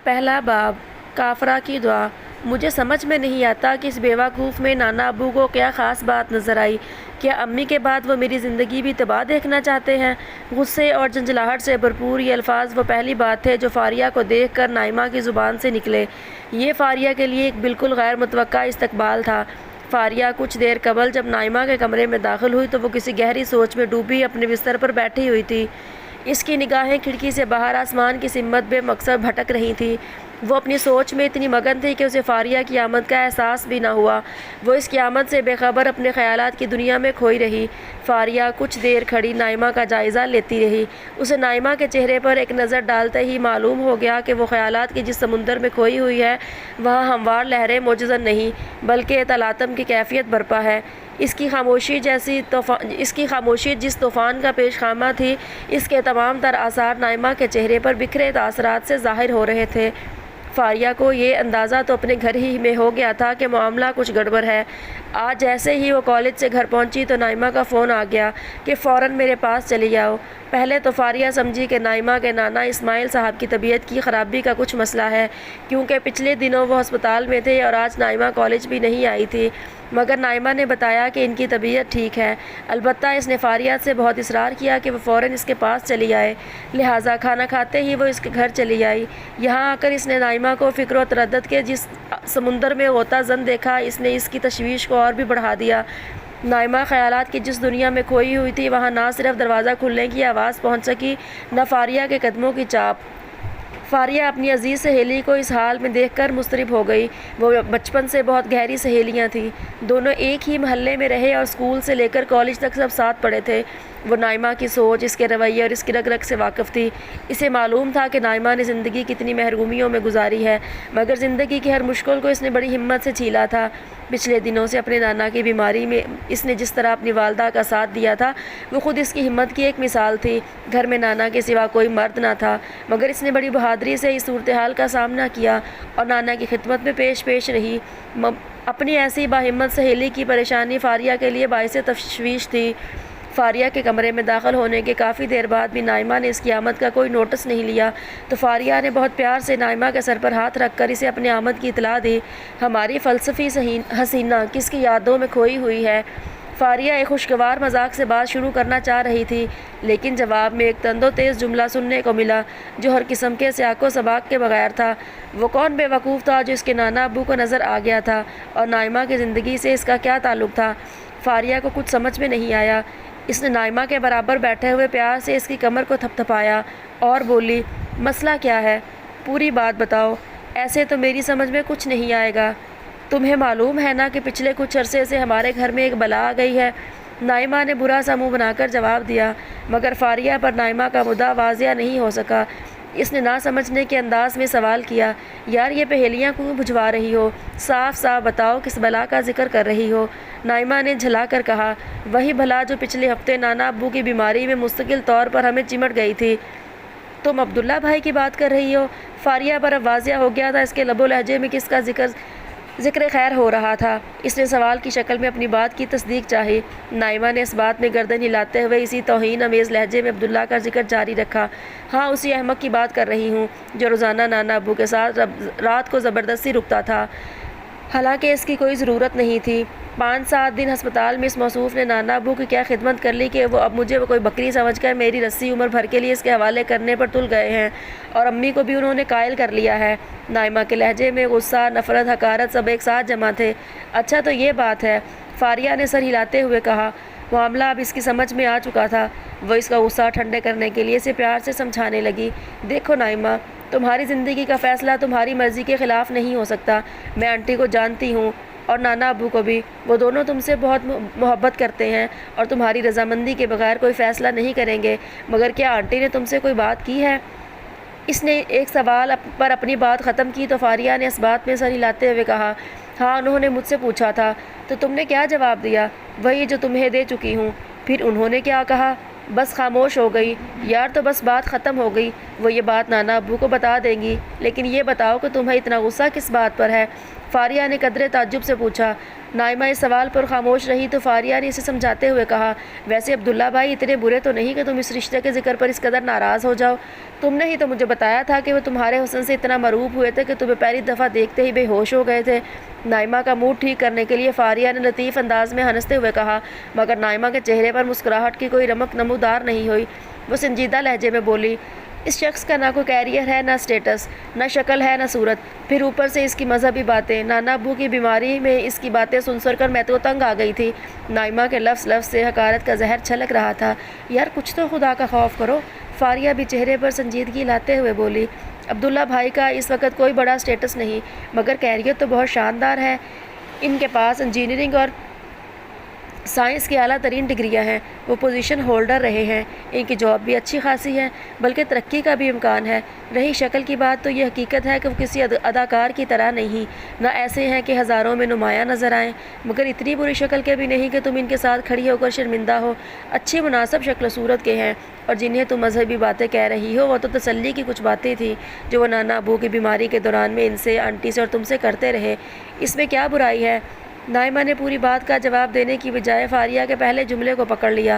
پہلا باب کافرہ کی دعا۔ مجھے سمجھ میں نہیں آتا کہ اس بیوقوف میں نانا ابو کو کیا خاص بات نظر آئی۔ کیا امی کے بعد وہ میری زندگی بھی تباہ دیکھنا چاہتے ہیں؟ غصے اور جھنجھلاہٹ سے بھرپور یہ الفاظ وہ پہلی بات تھے جو فاریہ کو دیکھ کر نائمہ کی زبان سے نکلے۔ یہ فاریہ کے لیے ایک بالکل غیر متوقع استقبال تھا۔ فاریہ کچھ دیر قبل جب نائمہ کے کمرے میں داخل ہوئی تو وہ کسی گہری سوچ میں ڈوبی اپنے بستر پر بیٹھی ہوئی تھی۔ اس کی نگاہیں کھڑکی سے باہر آسمان کی سمت بے مقصد بھٹک رہی تھیں۔ وہ اپنی سوچ میں اتنی مگن تھی کہ اسے فاریہ کی آمد کا احساس بھی نہ ہوا۔ وہ اس کی آمد سے بے خبر اپنے خیالات کی دنیا میں کھوئی رہی۔ فاریہ کچھ دیر کھڑی نائمہ کا جائزہ لیتی رہی۔ اسے نائمہ کے چہرے پر ایک نظر ڈالتے ہی معلوم ہو گیا کہ وہ خیالات کے جس سمندر میں کھوئی ہوئی ہے وہاں ہموار لہریں معجزن نہیں بلکہ تلاطم کی کیفیت برپا ہے۔ اس کی خاموشی جس طوفان کا پیش خامہ تھی، اس کے تمام تر آثار نائمہ کے چہرے پر بکھرے تاثرات سے ظاہر ہو رہے تھے۔ فاریہ کو یہ اندازہ تو اپنے گھر ہی میں ہو گیا تھا کہ معاملہ کچھ گڑبڑ ہے۔ آج جیسے ہی وہ کالج سے گھر پہنچی تو نائمہ کا فون آ گیا کہ فوراً میرے پاس چلی آؤ۔ پہلے تو فاریہ سمجھی کہ نائمہ کے نانا اسماعیل صاحب کی طبیعت کی خرابی کا کچھ مسئلہ ہے، کیونکہ پچھلے دنوں وہ ہسپتال میں تھے اور آج نائمہ کالج بھی نہیں آئی تھی، مگر نائمہ نے بتایا کہ ان کی طبیعت ٹھیک ہے۔ البتہ اس نے فاریہ سے بہت اصرار کیا کہ وہ فوراً اس کے پاس چلی آئے، لہٰذا کھانا کھاتے ہی وہ اس کے گھر چلی آئی۔ یہاں آ کر اس نے نائمہ کو فکر و تردد کے جس سمندر میں غوطہ زن دیکھا، اس نے اس کی تشویش کو اور بھی بڑھا دیا۔ نائمہ خیالات کی جس دنیا میں کھوئی ہوئی تھی وہاں نہ صرف دروازہ کھلنے کی آواز پہنچ سکی، نہ فاریہ کے قدموں کی چاپ۔ فاریہ اپنی عزیز سہیلی کو اس حال میں دیکھ کر مضطرب ہو گئی۔ وہ بچپن سے بہت گہری سہیلیاں تھیں، دونوں ایک ہی محلے میں رہے اور اسکول سے لے کر کالج تک سب ساتھ پڑھے تھے۔ وہ نائمہ کی سوچ، اس کے رویے اور اس کی رگ رگ سے واقف تھی۔ اسے معلوم تھا کہ نائمہ نے زندگی کتنی محرومیوں میں گزاری ہے، مگر زندگی کی ہر مشکل کو اس نے بڑی ہمت سے جھیلا تھا۔ پچھلے دنوں سے اپنے نانا کی بیماری میں اس نے جس طرح اپنی والدہ کا ساتھ دیا تھا وہ خود اس کی ہمت کی ایک مثال تھی۔ گھر میں نانا کے سوا کوئی مرد نہ تھا، مگر اس نے بڑی بہادری سے اس صورتحال کا سامنا کیا اور نانا کی خدمت میں پیش رہی۔ اپنی ایسی باہمت سہیلی کی پریشانی فاریہ کے لیے باعث تشویش تھی۔ فاریہ کے کمرے میں داخل ہونے کے کافی دیر بعد بھی نائمہ نے اس کی آمد کا کوئی نوٹس نہیں لیا تو فاریہ نے بہت پیار سے نائمہ کے سر پر ہاتھ رکھ کر اسے اپنے آمد کی اطلاع دی۔ ہماری فلسفی حسینہ کس کی یادوں میں کھوئی ہوئی ہے؟ فاریہ ایک خوشگوار مذاق سے بات شروع کرنا چاہ رہی تھی، لیکن جواب میں ایک تند و تیز جملہ سننے کو ملا جو ہر قسم کے سیاق و سباق کے بغیر تھا۔ وہ کون بے وقوف تھا جو اس کے نانا ابو کو نظر آ گیا تھا، اور نائمہ کی زندگی سے اس کا کیا تعلق تھا؟ فاریہ کو کچھ سمجھ میں نہیں آیا۔ اس نے نائمہ کے برابر بیٹھے ہوئے پیار سے اس کی کمر کو تھپ تھپایا اور بولی، مسئلہ کیا ہے؟ پوری بات بتاؤ، ایسے تو میری سمجھ میں کچھ نہیں آئے گا۔ تمہیں معلوم ہے نا کہ پچھلے کچھ عرصے سے ہمارے گھر میں ایک بلا آ گئی ہے۔ نائمہ نے برا سا منہ بنا کر جواب دیا، مگر فاریہ پر نائمہ کا مدعا واضح نہیں ہو سکا۔ اس نے نہ سمجھنے کے انداز میں سوال کیا، یار یہ پہیلیاں کیوں بجھوا رہی ہو؟ صاف صاف بتاؤ کس بلا کا ذکر کر رہی ہو؟ نائمہ نے جھلا کر کہا، وہی بلا جو پچھلے ہفتے نانا ابو کی بیماری میں مستقل طور پر ہمیں چمٹ گئی تھی۔ تم عبداللہ بھائی کی بات کر رہی ہو؟ فاریہ پر اب واضح ہو گیا تھا اس کے لب و لہجے میں کس کا ذکر خیر ہو رہا تھا۔ اس نے سوال کی شکل میں اپنی بات کی تصدیق چاہی۔ نائمہ نے اس بات میں گردن ہلاتے ہوئے اسی توہین امیز لہجے میں عبداللہ کا ذکر جاری رکھا، ہاں اسی احمق کی بات کر رہی ہوں جو روزانہ نانا ابو کے ساتھ رات کو زبردستی رکتا تھا، حالانکہ اس کی کوئی ضرورت نہیں تھی۔ 5-7 دن ہسپتال میں اس موصوف نے نانا ابو کی کیا خدمت کر لی کہ وہ اب مجھے کوئی بکری سمجھ کر میری رسی عمر بھر کے لیے اس کے حوالے کرنے پر تل گئے ہیں، اور امی کو بھی انہوں نے قائل کر لیا ہے۔ نائمہ کے لہجے میں غصہ، نفرت، حقارت سب ایک ساتھ جمع تھے۔ اچھا تو یہ بات ہے، فاریہ نے سر ہلاتے ہوئے کہا۔ معاملہ اب اس کی سمجھ میں آ چکا تھا۔ وہ اس کا غصہ ٹھنڈے کرنے کے لیے اسے پیار سے سمجھانے لگی، دیکھو نائمہ، تمہاری زندگی کا فیصلہ تمہاری مرضی کے خلاف نہیں ہو سکتا۔ میں آنٹی کو جانتی ہوں اور نانا ابو کو بھی، وہ دونوں تم سے بہت محبت کرتے ہیں اور تمہاری رضامندی کے بغیر کوئی فیصلہ نہیں کریں گے، مگر کیا آنٹی نے تم سے کوئی بات کی ہے؟ اس نے ایک سوال پر اپنی بات ختم کی تو فاریہ نے اس بات میں سر ہلاتے ہوئے کہا، ہاں انہوں نے مجھ سے پوچھا تھا۔ تو تم نے کیا جواب دیا؟ وہی جو تمہیں دے چکی ہوں۔ پھر انہوں نے کیا کہا؟ بس خاموش ہو گئی۔ یار تو بس بات ختم ہو گئی، وہ یہ بات نانا ابو کو بتا دیں گی، لیکن یہ بتاؤ کہ تمہیں اتنا غصہ کس بات پر ہے؟ فاریہ نے قدرے تعجب سے پوچھا۔ نائمہ اس سوال پر خاموش رہی تو فاریہ نے اسے سمجھاتے ہوئے کہا، ویسے عبداللہ بھائی اتنے برے تو نہیں کہ تم اس رشتے کے ذکر پر اس قدر ناراض ہو جاؤ۔ تم نے ہی تو مجھے بتایا تھا کہ وہ تمہارے حسن سے اتنا مرعوب ہوئے تھے کہ تمہیں پہلی دفعہ دیکھتے ہی بے ہوش ہو گئے تھے۔ نائمہ کا موڈ ٹھیک کرنے کے لیے فاریہ نے لطیف انداز میں ہنستے ہوئے کہا، مگر نائمہ کے چہرے پر مسکراہٹ کی کوئی رمق نمودار نہیں ہوئی۔ وہ سنجیدہ لہجے میں بولی، اس شخص کا نہ کوئی کیریئر ہے، نہ اسٹیٹس، نہ شکل ہے، نہ صورت، پھر اوپر سے اس کی مذہبی باتیں، نانا ابو کی بیماری میں اس کی باتیں سن کر میں تو تنگ آ گئی تھی۔ نائمہ کے لفظ سے حقارت کا زہر چھلک رہا تھا۔ یار کچھ تو خدا کا خوف کرو، فاریہ بھی چہرے پر سنجیدگی لاتے ہوئے بولی۔ عبداللہ بھائی کا اس وقت کوئی بڑا اسٹیٹس نہیں، مگر کیریئر تو بہت شاندار ہے۔ ان کے پاس انجینئرنگ اور سائنس کی اعلیٰ ترین ڈگریاں ہیں، وہ پوزیشن ہولڈر رہے ہیں، ان کی جاب بھی اچھی خاصی ہے، بلکہ ترقی کا بھی امکان ہے۔ رہی شکل کی بات تو یہ حقیقت ہے کہ وہ کسی اداکار کی طرح نہیں، نہ ایسے ہیں کہ ہزاروں میں نمایاں نظر آئیں، مگر اتنی بری شکل کے بھی نہیں کہ تم ان کے ساتھ کھڑی ہو کر شرمندہ ہو۔ اچھی مناسب شکل و صورت کے ہیں، اور جنہیں تم مذہبی باتیں کہہ رہی ہو وہ تو تسلی کی کچھ باتیں تھیں جو وہ نانا ابو کی بیماری کے دوران میں ان سے، آنٹی سے اور تم سے کرتے رہے۔ اس میں کیا برائی ہے؟ نائمہ نے پوری بات کا جواب دینے کی بجائے فاریہ کے پہلے جملے کو پکڑ لیا۔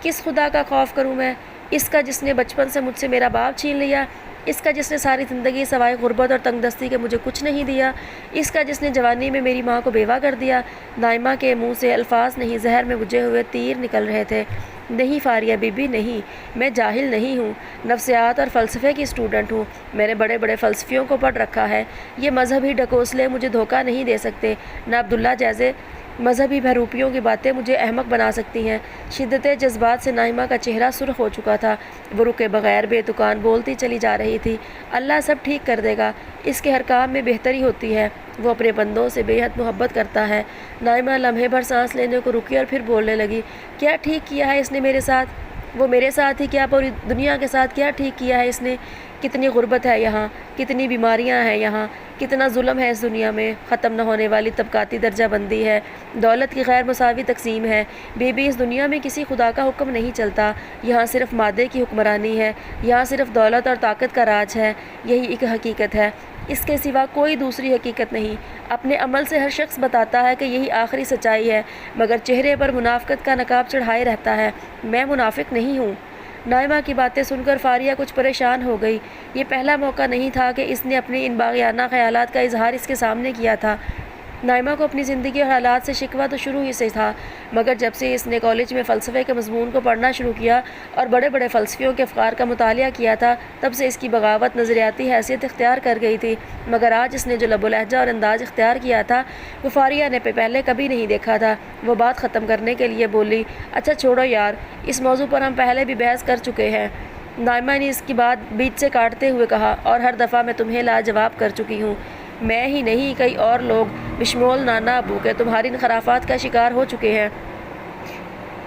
کس خدا کا خوف کروں میں؟ اس کا جس نے بچپن سے مجھ سے میرا باپ چھین لیا، اس کا جس نے ساری زندگی سوائے غربت اور تنگ دستی کے مجھے کچھ نہیں دیا، اس کا جس نے جوانی میں میری ماں کو بیوہ کر دیا۔ نائمہ کے منہ سے الفاظ نہیں، زہر میں بجھے ہوئے تیر نکل رہے تھے۔ نہیں فاریہ بی بی، نہیں، میں جاہل نہیں ہوں، نفسیات اور فلسفے کی اسٹوڈنٹ ہوں، میں نے بڑے بڑے فلسفیوں کو پڑھ رکھا ہے۔ یہ مذہبی ڈھکوسلے مجھے دھوکہ نہیں دے سکتے، نہ عبداللہ جیسے مذہبی بہروپیوں کی باتیں مجھے احمق بنا سکتی ہیں۔ شدت جذبات سے نائمہ کا چہرہ سرخ ہو چکا تھا، وہ رکے بغیر بے تکان بولتی چلی جا رہی تھی۔ اللہ سب ٹھیک کر دے گا، اس کے ہر کام میں بہتری ہوتی ہے، وہ اپنے بندوں سے بے حد محبت کرتا ہے۔ نائمہ لمحے بھر سانس لینے کو رکی اور پھر بولنے لگی، کیا ٹھیک کیا ہے اس نے میرے ساتھ؟ وہ میرے ساتھ ہی کیا پوری دنیا کے ساتھ کیا ٹھیک کیا ہے اس نے؟ کتنی غربت ہے یہاں، کتنی بیماریاں ہیں یہاں، کتنا ظلم ہے اس دنیا میں، ختم نہ ہونے والی طبقاتی درجہ بندی ہے، دولت کی غیر مساوی تقسیم ہے۔ بے بی، اس دنیا میں کسی خدا کا حکم نہیں چلتا، یہاں صرف مادے کی حکمرانی ہے، یہاں صرف دولت اور طاقت کا راج ہے، یہی ایک حقیقت ہے، اس کے سوا کوئی دوسری حقیقت نہیں۔ اپنے عمل سے ہر شخص بتاتا ہے کہ یہی آخری سچائی ہے، مگر چہرے پر منافقت کا نقاب چڑھائے رہتا ہے۔ میں منافق نہیں ہوں۔ نائمہ کی باتیں سن کر فاریہ کچھ پریشان ہو گئی۔ یہ پہلا موقع نہیں تھا کہ اس نے اپنے ان باغیانہ خیالات کا اظہار اس کے سامنے کیا تھا۔ نائمہ کو اپنی زندگی اور حالات سے شکوہ تو شروع ہی سے تھا، مگر جب سے اس نے کالج میں فلسفے کے مضمون کو پڑھنا شروع کیا اور بڑے بڑے فلسفیوں کے افکار کا مطالعہ کیا تھا، تب سے اس کی بغاوت نظریاتی حیثیت اختیار کر گئی تھی۔ مگر آج اس نے جو لب و لہجہ اور انداز اختیار کیا تھا وہ فاریہ نے پہلے کبھی نہیں دیکھا تھا۔ وہ بات ختم کرنے کے لیے بولی، اچھا چھوڑو یار، اس موضوع پر ہم پہلے بھی بحث کر چکے ہیں۔ نائمہ نے اس کی بات بیچ سے کاٹتے ہوئے کہا، اور ہر دفعہ میں تمہیں لاجواب کر چکی ہوں۔ میں ہی نہیں، کئی اور لوگ بشمول نانا ابو کے تمہاری ان خرافات کا شکار ہو چکے ہیں۔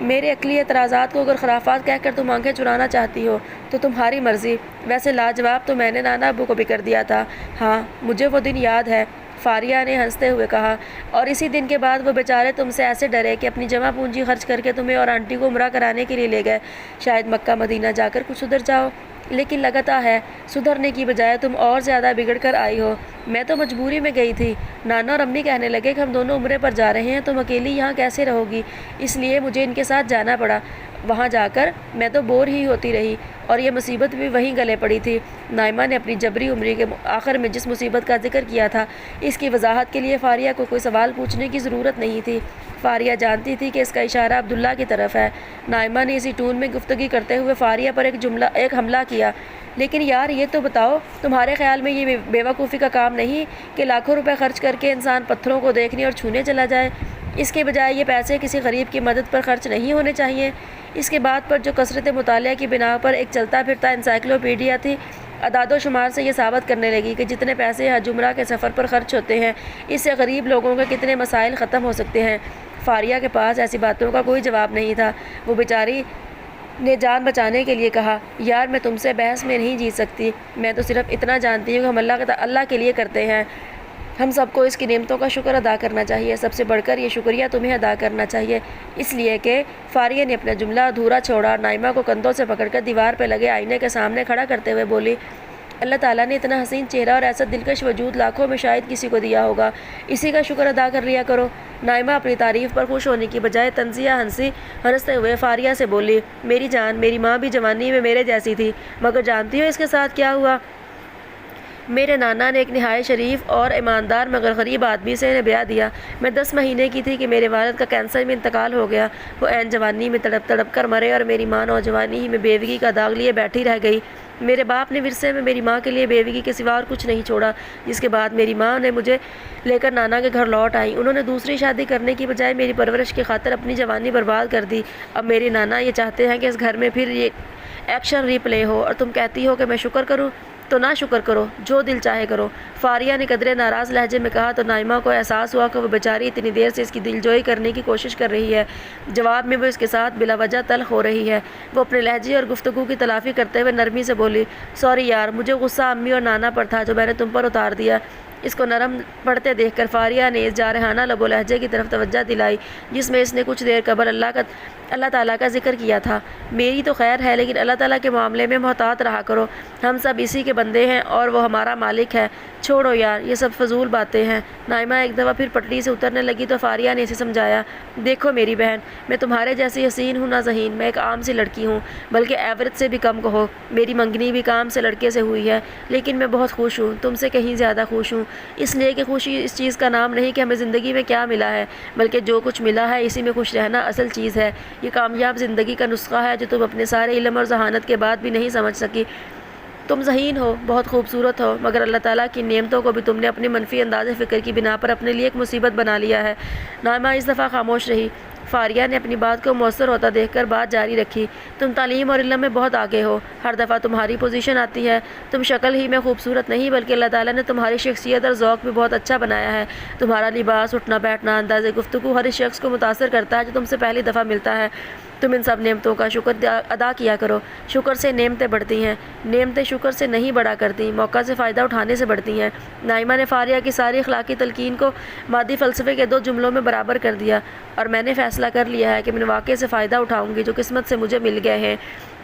میرے عقلی اعتراضات کو اگر خرافات کہہ کر تم آنکھیں چرانا چاہتی ہو تو تمہاری مرضی، ویسے لاجواب تو میں نے نانا ابو کو بھی کر دیا تھا۔ ہاں، مجھے وہ دن یاد ہے، فاریہ نے ہنستے ہوئے کہا، اور اسی دن کے بعد وہ بیچارے تم سے ایسے ڈرے کہ اپنی جمع پونجی خرچ کر کے تمہیں اور آنٹی کو عمرہ کرانے کے لیے لے گئے، شاید مکہ مدینہ جا کر کچھ سدھر جاؤ، لیکن لگتا ہے سدھرنے کی بجائے تم اور زیادہ بگڑ کر آئی ہو۔ میں تو مجبوری میں گئی تھی، نانا اور امی کہنے لگے کہ ہم دونوں عمرے پر جا رہے ہیں، تم اکیلی یہاں کیسے رہو گی، اس لیے مجھے ان کے ساتھ جانا پڑا۔ وہاں جا کر میں تو بور ہی ہوتی رہی، اور یہ مصیبت بھی وہیں گلے پڑی تھی۔ نائمہ نے اپنی جبری عمری کے آخر میں جس مصیبت کا ذکر کیا تھا، اس کی وضاحت کے لیے فاریہ کو کوئی سوال پوچھنے کی ضرورت نہیں تھی۔ فاریہ جانتی تھی کہ اس کا اشارہ عبداللہ کی طرف ہے۔ نائمہ نے اسی ٹون میں گفتگو کرتے ہوئے فاریہ پر ایک حملہ کیا، لیکن یار یہ تو بتاؤ، تمہارے خیال میں یہ بیوقوفی کا کام نہیں کہ لاکھوں روپے خرچ کر کے انسان پتھروں کو دیکھنے اور چھونے چلا جائے؟ اس کے بجائے یہ پیسے کسی غریب کی مدد پر خرچ نہیں ہونے چاہیے؟ اس کے بعد پر جو کثرت مطالعہ کی بنا پر ایک چلتا پھرتا انسائکلوپیڈیا تھی، اعداد و شمار سے یہ ثابت کرنے لگی کہ جتنے پیسے حج عمرہ کے سفر پر خرچ ہوتے ہیں، اس سے غریب لوگوں کے کتنے مسائل ختم ہو سکتے ہیں۔ فاریہ کے پاس ایسی باتوں کا کوئی جواب نہیں تھا۔ وہ بیچاری نے جان بچانے کے لیے کہا، یار میں تم سے بحث میں نہیں جیت سکتی، میں تو صرف اتنا جانتی ہوں کہ ہم اللہ کے لیے کرتے ہیں، ہم سب کو اس کی نعمتوں کا شکر ادا کرنا چاہیے، سب سے بڑھ کر یہ شکریہ تمہیں ادا کرنا چاہیے، اس لیے کہ فاریہ نے اپنا جملہ ادھورا چھوڑا اور نائمہ کو کندھوں سے پکڑ کر دیوار پہ لگے آئینے کے سامنے کھڑا کرتے ہوئے بولی، اللہ تعالیٰ نے اتنا حسین چہرہ اور ایسا دلکش وجود لاکھوں میں شاید کسی کو دیا ہوگا، اسی کا شکر ادا کر لیا کرو۔ نائمہ اپنی تعریف پر خوش ہونے کی بجائے طنزیہ ہنستے ہوئے فاریہ سے بولی، میری جان، میری ماں بھی جوانی میں میرے جیسی تھی، مگر جانتی ہو اس کے ساتھ کیا ہوا؟ میرے نانا نے ایک نہایت شریف اور ایماندار مگر غریب آدمی سے انہیں بیاہ دیا۔ میں 10 مہینے کی تھی کہ میرے والد کا کینسر میں انتقال ہو گیا۔ وہ عین جوانی میں تڑپ تڑپ کر مرے اور میری ماں نوجوانی ہی میں بیوگی کا داغ لیے بیٹھی رہ گئی۔ میرے باپ نے ورثے میں میری ماں کے لیے بیوگی کے سوا اور کچھ نہیں چھوڑا، جس کے بعد میری ماں نے مجھے لے کر نانا کے گھر لوٹ آئی۔ انہوں نے دوسری شادی کرنے کی بجائے میری پرورش کی خاطر اپنی جوانی برباد کر دی۔ اب میرے نانا یہ چاہتے ہیں کہ اس گھر میں پھر یہ ایکشن ری پلے ہو، اور تم کہتی ہو کہ میں شکر کروں؟ تو نہ شکر کرو، جو دل چاہے کرو۔ فاریہ نے قدرے ناراض لہجے میں کہا تو نائمہ کو احساس ہوا کہ وہ بیچاری اتنی دیر سے اس کی دلجوئی کرنے کی کوشش کر رہی ہے، جواب میں وہ اس کے ساتھ بلا وجہ تلخ ہو رہی ہے۔ وہ اپنے لہجے اور گفتگو کی تلافی کرتے ہوئے نرمی سے بولی، سوری یار، مجھے غصہ امی اور نانا پر تھا جو میں نے تم پر اتار دیا۔ اس کو نرم پڑھتے دیکھ کر فاریہ نے اس جارحانہ لب و لہجے کی طرف توجہ دلائی جس میں اس نے کچھ دیر قبل اللہ تعالیٰ کا ذکر کیا تھا۔ میری تو خیر ہے، لیکن اللہ تعالیٰ کے معاملے میں محتاط رہا کرو، ہم سب اسی کے بندے ہیں اور وہ ہمارا مالک ہے۔ چھوڑو یار، یہ سب فضول باتیں ہیں۔ نائمہ ایک دفعہ پھر پٹڑی سے اترنے لگی تو فاریہ نے اسے سمجھایا، دیکھو میری بہن، میں تمہارے جیسی حسین ہوں نہ ذہین، میں ایک عام سی لڑکی ہوں، بلکہ ایوریج سے بھی کم کہو۔ میری منگنی بھی کام سے لڑکے سے ہوئی ہے، لیکن میں بہت خوش ہوں، تم سے کہیں زیادہ خوش ہوں، اس لیے کہ خوشی اس چیز کا نام نہیں کہ ہمیں زندگی میں کیا ملا ہے، بلکہ جو کچھ ملا ہے اسی میں خوش رہنا اصل چیز ہے۔ یہ کامیاب زندگی کا نسخہ ہے جو تم اپنے سارے علم اور ذہانت کے بعد بھی نہیں سمجھ سکی۔ تم ذہین ہو، بہت خوبصورت ہو، مگر اللہ تعالیٰ کی نعمتوں کو بھی تم نے اپنے منفی انداز فکر کی بنا پر اپنے لیے ایک مصیبت بنا لیا ہے۔ نائمہ اس دفعہ خاموش رہی۔ فاریہ نے اپنی بات کو مؤثر ہوتا دیکھ کر بات جاری رکھی، تم تعلیم اور علم میں بہت آگے ہو، ہر دفعہ تمہاری پوزیشن آتی ہے، تم شکل ہی میں خوبصورت نہیں بلکہ اللہ تعالیٰ نے تمہاری شخصیت اور ذوق بھی بہت اچھا بنایا ہے۔ تمہارا لباس، اٹھنا بیٹھنا، انداز گفتگو ہر اس شخص کو متاثر کرتا ہے جو تم سے پہلی دفعہ ملتا ہے۔ تم ان سب نعمتوں کا شکر ادا کیا کرو، شکر سے نعمتیں بڑھتی ہیں، نعمتیں شکر سے نہیں بڑھا کرتی، موقع سے فائدہ اٹھانے سے بڑھتی ہیں۔ نائمہ نے فاریہ کی ساری اخلاقی تلقین کو مادی فلسفے کے 2 جملوں میں برابر کر دیا، اور میں نے فیصلہ کر لیا ہے کہ میں واقعے سے فائدہ اٹھاؤں گی جو قسمت سے مجھے مل گئے ہیں۔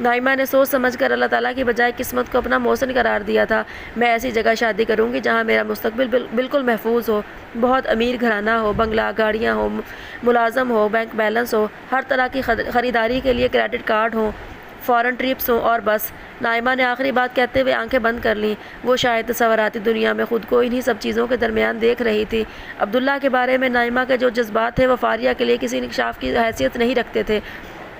نائمہ نے سوچ سمجھ کر اللہ تعالیٰ کی بجائے قسمت کو اپنا محسن قرار دیا تھا۔ میں ایسی جگہ شادی کروں گی جہاں میرا مستقبل بالکل محفوظ ہو، بہت امیر گھرانہ ہو، بنگلہ، گاڑیاں ہو، ملازم ہو، بینک بیلنس ہو، ہر طرح کی خریداری کے لیے کریڈٹ کارڈ ہوں، فورن ٹرپس ہوں، اور بس۔ نائمہ نے آخری بات کہتے ہوئے آنکھیں بند کر لیں۔ وہ شاید تصوراتی دنیا میں خود کو انہی سب چیزوں کے درمیان دیکھ رہی تھی۔ عبداللہ کے بارے میں نائمہ کے جو جذبات تھے وہ فاریہ کے لیے کسی انکشاف کی حیثیت نہیں رکھتے تھے۔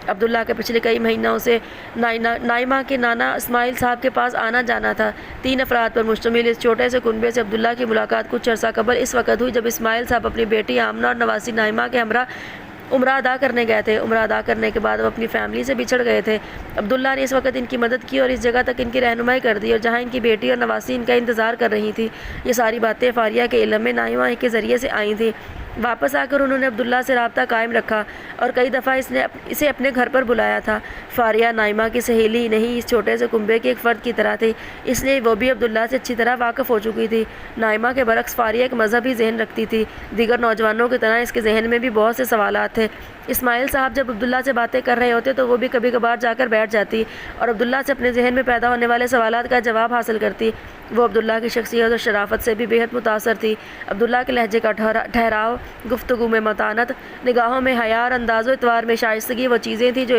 عبداللہ کے پچھلے کئی مہینوں سے نائمہ کے نانا اسماعیل صاحب کے پاس آنا جانا تھا۔ 3 افراد پر مشتمل اس چھوٹے سے کنبے سے عبداللہ کی ملاقات کچھ عرصہ قبل اس وقت ہوئی جب اسماعیل صاحب اپنی بیٹی آمنہ اور نواسی نائمہ کے ہمراہ عمرہ ادا کرنے گئے تھے۔ عمرہ ادا کرنے کے بعد وہ اپنی فیملی سے بچھڑ گئے تھے۔ عبداللہ نے اس وقت ان کی مدد کی اور اس جگہ تک ان کی رہنمائی کر دی، اور جہاں ان کی بیٹی اور نواسی ان کا انتظار کر رہی تھی۔ یہ ساری باتیں فاریہ کے علم میں نائمہ کے ذریعے سے آئی تھیں۔ واپس آ کر انہوں نے عبداللہ سے رابطہ قائم رکھا اور کئی دفعہ اسے اپنے گھر پر بلایا تھا۔ فاریہ نائمہ کی سہیلی ہی نہیں، اس چھوٹے سے کنبے کے ایک فرد کی طرح تھی، اس لیے وہ بھی عبداللہ سے اچھی طرح واقف ہو چکی تھی۔ نائمہ کے برعکس فاریہ ایک مذہبی ذہن رکھتی تھی، دیگر نوجوانوں کی طرح اس کے ذہن میں بھی بہت سے سوالات تھے۔ اسماعیل صاحب جب عبداللہ سے باتیں کر رہے ہوتے تو وہ بھی کبھی کبھار جا کر بیٹھ جاتی اور عبداللہ سے اپنے ذہن میں پیدا ہونے والے سوالات کا جواب حاصل کرتی۔ وہ عبداللہ کی شخصیت اور شرافت سے بھی بے حد متاثر تھی۔ عبداللہ کے لہجے کا ٹھہراؤ، گفتگو میں متانت، نگاہوں میں حیا اور انداز و اعتبار میں شائستگی وہ چیزیں تھیں جو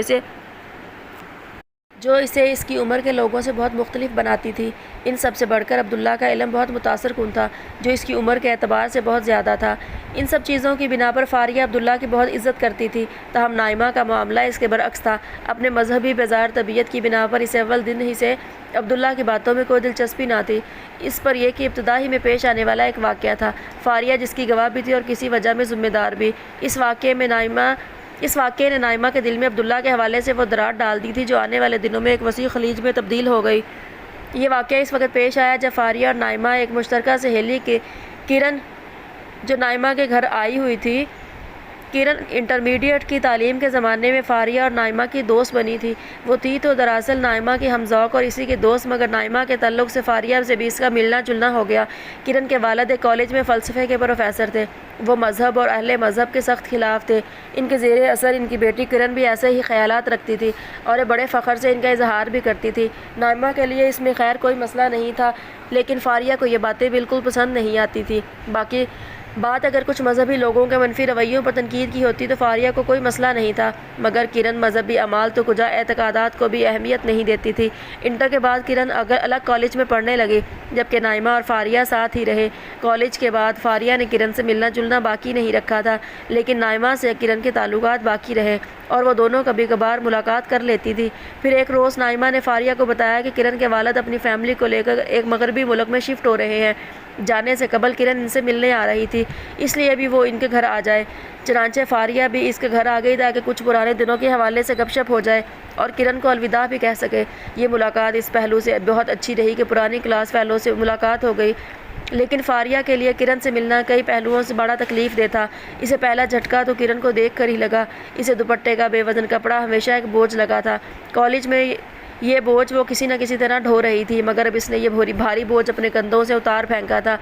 اسے اس کی عمر کے لوگوں سے بہت مختلف بناتی تھی۔ ان سب سے بڑھ کر عبداللہ کا علم بہت متاثر کن تھا جو اس کی عمر کے اعتبار سے بہت زیادہ تھا۔ ان سب چیزوں کی بنا پر فاریہ عبداللہ کی بہت عزت کرتی تھی، تاہم نائمہ کا معاملہ اس کے برعکس تھا۔ اپنے مذہبی بیزار طبیعت کی بنا پر اسے اول دن ہی سے عبداللہ کی باتوں میں کوئی دلچسپی نہ تھی، اس پر یہ کہ ابتدا ہی میں پیش آنے والا ایک واقعہ تھا، فاریہ جس کی گواہ بھی تھی اور کسی وجہ میں ذمہ دار بھی۔ اس واقعے نے نائمہ کے دل میں عبداللہ کے حوالے سے وہ دراڑ ڈال دی تھی جو آنے والے دنوں میں ایک وسیع خلیج میں تبدیل ہو گئی۔ یہ واقعہ اس وقت پیش آیا جب فاریہ اور نائمہ ایک مشترکہ سہیلی کرن جو نائمہ کے گھر آئی ہوئی تھی کرن انٹرمیڈیٹ کی تعلیم کے زمانے میں فاریہ اور نائمہ کی دوست بنی تھی۔ وہ تھی تو دراصل نائمہ کی ہم ذوق اور اسی کی دوست، مگر نائمہ کے تعلق سے فاریہ سے بھی اس کا ملنا جلنا ہو گیا۔ کرن کے والد ایک کالج میں فلسفے کے پروفیسر تھے۔ وہ مذہب اور اہل مذہب کے سخت خلاف تھے۔ ان کے زیر اثر ان کی بیٹی کرن بھی ایسے ہی خیالات رکھتی تھی اور بڑے فخر سے ان کا اظہار بھی کرتی تھی۔ نائمہ کے لیے اس میں خیر کوئی مسئلہ نہیں تھا، لیکن فاریہ کو یہ باتیں بالکل پسند نہیں آتی تھی۔ باقی بات اگر کچھ مذہبی لوگوں کے منفی رویوں پر تنقید کی ہوتی تو فاریہ کو کوئی مسئلہ نہیں تھا، مگر کرن مذہبی اعمال تو کجا اعتقادات کو بھی اہمیت نہیں دیتی تھی۔ انٹر کے بعد کرن الگ کالج میں پڑھنے لگی، جبکہ نائمہ اور فاریہ ساتھ ہی رہے۔ کالج کے بعد فاریہ نے کرن سے ملنا جلنا باقی نہیں رکھا تھا، لیکن نائمہ سے کرن کے تعلقات باقی رہے اور وہ دونوں کبھی کبھار ملاقات کر لیتی تھی۔ پھر ایک روز نائمہ نے فاریہ کو بتایا کہ کرن کے والد اپنی فیملی کو لے کر ایک مغربی ملک میں شفٹ ہو رہے ہیں۔ جانے سے قبل کرن ان سے ملنے آ رہی تھی، اس لیے بھی وہ ان کے گھر آ جائے۔ چنانچہ فاریہ بھی اس کے گھر آ گئی تاکہ کچھ پرانے دنوں کے حوالے سے گپ شپ ہو جائے اور کرن کو الوداع بھی کہہ سکے۔ یہ ملاقات اس پہلو سے بہت اچھی رہی کہ پرانی کلاس فیلو سے ملاقات ہو گئی، لیکن فاریہ کے لیے کرن سے ملنا کئی پہلوؤں سے بڑا تکلیف دہ تھا۔ اسے پہلا جھٹکا تو کرن کو دیکھ کر ہی لگا۔ اسے دوپٹے کا بے وزن کپڑا ہمیشہ ایک بوجھ لگا تھا۔ کالج میں یہ بوجھ وہ کسی نہ کسی طرح ڈھو رہی تھی، مگر اب اس نے یہ بھاری بوجھ اپنے کندھوں سے اتار پھینکا تھا۔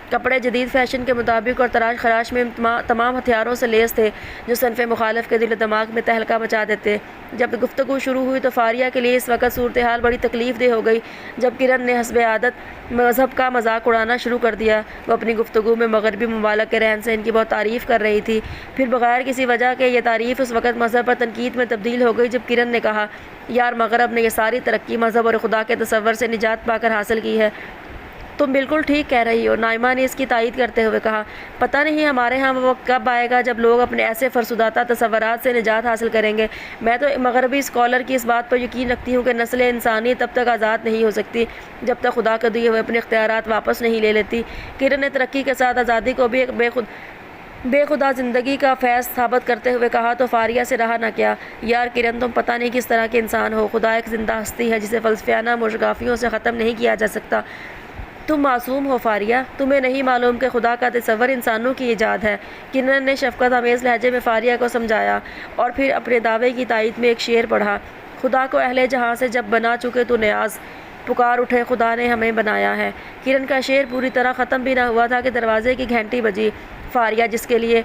کپڑے جدید فیشن کے مطابق اور تراش خراش میں تمام ہتھیاروں سے لیس تھے جو صنف مخالف کے دل و دماغ میں تہلکہ مچا دیتے۔ جب گفتگو شروع ہوئی تو فاریہ کے لیے اس وقت صورتحال بڑی تکلیف دہ ہو گئی۔ جب کرن نے حسب عادت مذہب کا مذاق اڑانا شروع کر دیا، وہ اپنی گفتگو میں مغربی ممالک کے رہن سہن کی بہت تعریف کر رہی تھی۔ پھر بغیر کسی وجہ کے یہ تعریف اس وقت مذہب پر تنقید میں تبدیل ہو گئی جب کرن نے کہا، یار مغرب نے یہ ساری ترقی مذہب اور خدا کے تصور سے نجات پا کر حاصل کی ہے۔ تم بالکل ٹھیک کہہ رہی ہو، نائمہ نے اس کی تائید کرتے ہوئے کہا۔ پتہ نہیں ہمارے ہاں وہ وقت کب آئے گا جب لوگ اپنے ایسے فرسوداتہ تصورات سے نجات حاصل کریں گے۔ میں تو مغربی اسکالر کی اس بات پر یقین رکھتی ہوں کہ نسل انسانی تب تک آزاد نہیں ہو سکتی جب تک خدا کے دیے ہوئے اپنے اختیارات واپس نہیں لے لیتی۔ کرن نے ترقی کے ساتھ آزادی کو بھی ایک بے خدا زندگی کا فیض ثابت کرتے ہوئے کہا تو فاریہ سے رہا نہ کیا۔ یار کرن، تم پتہ نہیں کس طرح کے انسان ہو۔ خدا ایک زندہ ہستی ہے جسے فلسفیانہ مشگافیوں سے ختم نہیں کیا جا سکتا۔ تم معصوم ہو فاریہ، تمہیں نہیں معلوم کہ خدا کا تصور انسانوں کی ایجاد ہے۔ کرن نے شفقت آمیز لہجے میں فاریہ کو سمجھایا اور پھر اپنے دعوے کی تائید میں ایک شعر پڑھا۔ خدا کو اہل جہاں سے جب بنا چکے تو نیاز پکار اٹھے، خدا نے ہمیں بنایا ہے۔ کرن کا شعر پوری طرح ختم بھی نہ ہوا تھا کہ دروازے کی گھنٹی بجی۔ فاریہ، جس کے لیے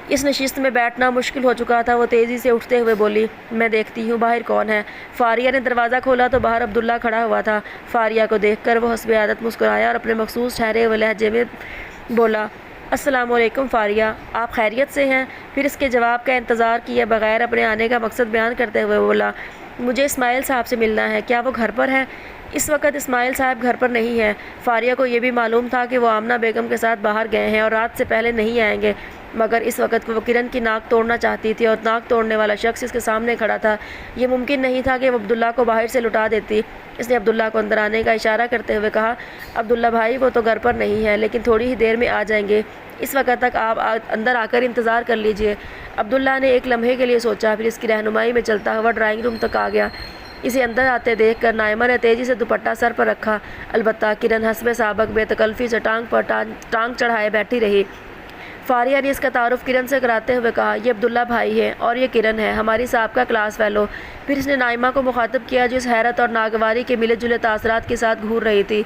اس نشست میں بیٹھنا مشکل ہو چکا تھا، وہ تیزی سے اٹھتے ہوئے بولی، میں دیکھتی ہوں باہر کون ہے۔ فاریہ نے دروازہ کھولا تو باہر عبداللہ کھڑا ہوا تھا۔ فاریہ کو دیکھ کر وہ حسب عادت مسکرایا اور اپنے مخصوص ٹھہرے ہوئے لہجے میں بولا، السلام علیکم فاریہ، آپ خیریت سے ہیں؟ پھر اس کے جواب کا انتظار کیے بغیر اپنے آنے کا مقصد بیان کرتے ہوئے بولا، مجھے اسماعیل صاحب سے ملنا ہے، کیا وہ گھر پر ہے؟ اس وقت اسماعیل صاحب گھر پر نہیں ہیں۔ فاریہ کو یہ بھی معلوم تھا کہ وہ آمنہ بیگم کے ساتھ باہر گئے ہیں اور رات سے پہلے نہیں آئیں گے، مگر اس وقت وہ کرن کی ناک توڑنا چاہتی تھی اور ناک توڑنے والا شخص اس کے سامنے کھڑا تھا۔ یہ ممکن نہیں تھا کہ وہ عبداللہ کو باہر سے لٹا دیتی۔ اس نے عبداللہ کو اندر آنے کا اشارہ کرتے ہوئے کہا، عبداللہ بھائی، وہ تو گھر پر نہیں ہے لیکن تھوڑی ہی دیر میں آ جائیں گے، اس وقت تک آپ اندر آ کر انتظار کر لیجئے۔ عبداللہ نے ایک لمحے کے لیے سوچا، پھر اس کی رہنمائی میں چلتا ہوا ڈرائنگ روم تک آ گیا۔ اسے اندر آتے دیکھ کر نائمہ نے تیزی سے دوپٹہ سر پر رکھا، البتہ کرن حسب سابق بے تکلفی سے ٹانگ پر ٹانگ چڑھائے بیٹھی رہی۔ فاریہ نے اس کا تعارف کرن سے کراتے ہوئے کہا، یہ عبداللہ بھائی ہے اور یہ کرن ہے، ہماری سابقہ کلاس فیلو۔ پھر اس نے نائمہ کو مخاطب کیا جو اس حیرت اور ناگواری کے ملے جلے تاثرات کے ساتھ گھور رہی تھی،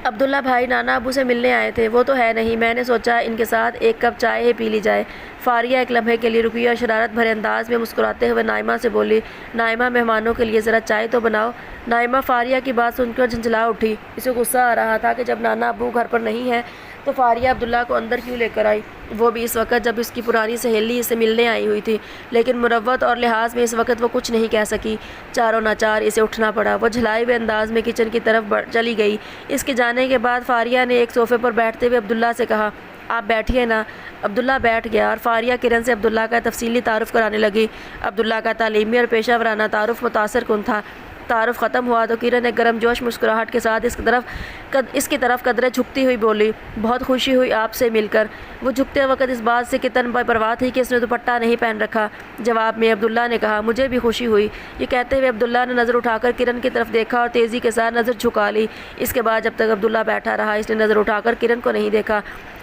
عبداللہ بھائی نانا ابو سے ملنے آئے تھے، وہ تو ہے نہیں، میں نے سوچا ان کے ساتھ ایک کپ چائے ہی پی لی جائے۔ فاریہ ایک لمحے کے لیے رکی اور شرارت بھرے انداز میں مسکراتے ہوئے نائمہ سے بولی، نائمہ مہمانوں کے لیے ذرا چائے تو بناؤ۔ نائمہ فاریہ کی بات سن کر جھنجھلا اٹھی۔ اسے غصہ آ رہا تھا کہ جب نانا ابو گھر پر نہیں ہیں تو فاریہ عبداللہ کو اندر کیوں لے کر آئی، وہ بھی اس وقت جب اس کی پرانی سہیلی اسے ملنے آئی ہوئی تھی۔ لیکن مروت اور لحاظ میں اس وقت وہ کچھ نہیں کہہ سکی۔ چاروں ناچار اسے اٹھنا پڑا۔ وہ جھلائے ہوئے انداز میں کچن کی طرف چلی گئی۔ اس کے جانے کے بعد فاریہ نے ایک صوفے پر بیٹھتے ہوئے عبداللہ سے کہا، آپ بیٹھیے نا۔ عبداللہ بیٹھ گیا اور فاریہ کرن سے عبداللہ کا تفصیلی تعارف کرانے لگی۔ عبداللہ کا تعلیمی اور پیشہ ورانہ تعارف متاثر کن تھا۔ تعارف ختم ہوا تو کرن ایک گرم جوش مسکراہٹ کے ساتھ اس کی طرف قدرے جھکتی ہوئی بولی، بہت خوشی ہوئی آپ سے مل کر۔ وہ جھکتے وقت اس بات سے کتن پرواہ تھی کہ اس نے دوپٹہ نہیں پہن رکھا۔ جواب میں عبداللہ نے کہا، مجھے بھی خوشی ہوئی۔ یہ کہتے ہوئے عبداللہ نے نظر اٹھا کر کرن کی طرف دیکھا اور تیزی کے ساتھ نظر جھکا لی۔ اس کے بعد جب تک عبداللہ بیٹھا رہا اس نے نظر اٹھا کر کرن کو نہیں دیکھا۔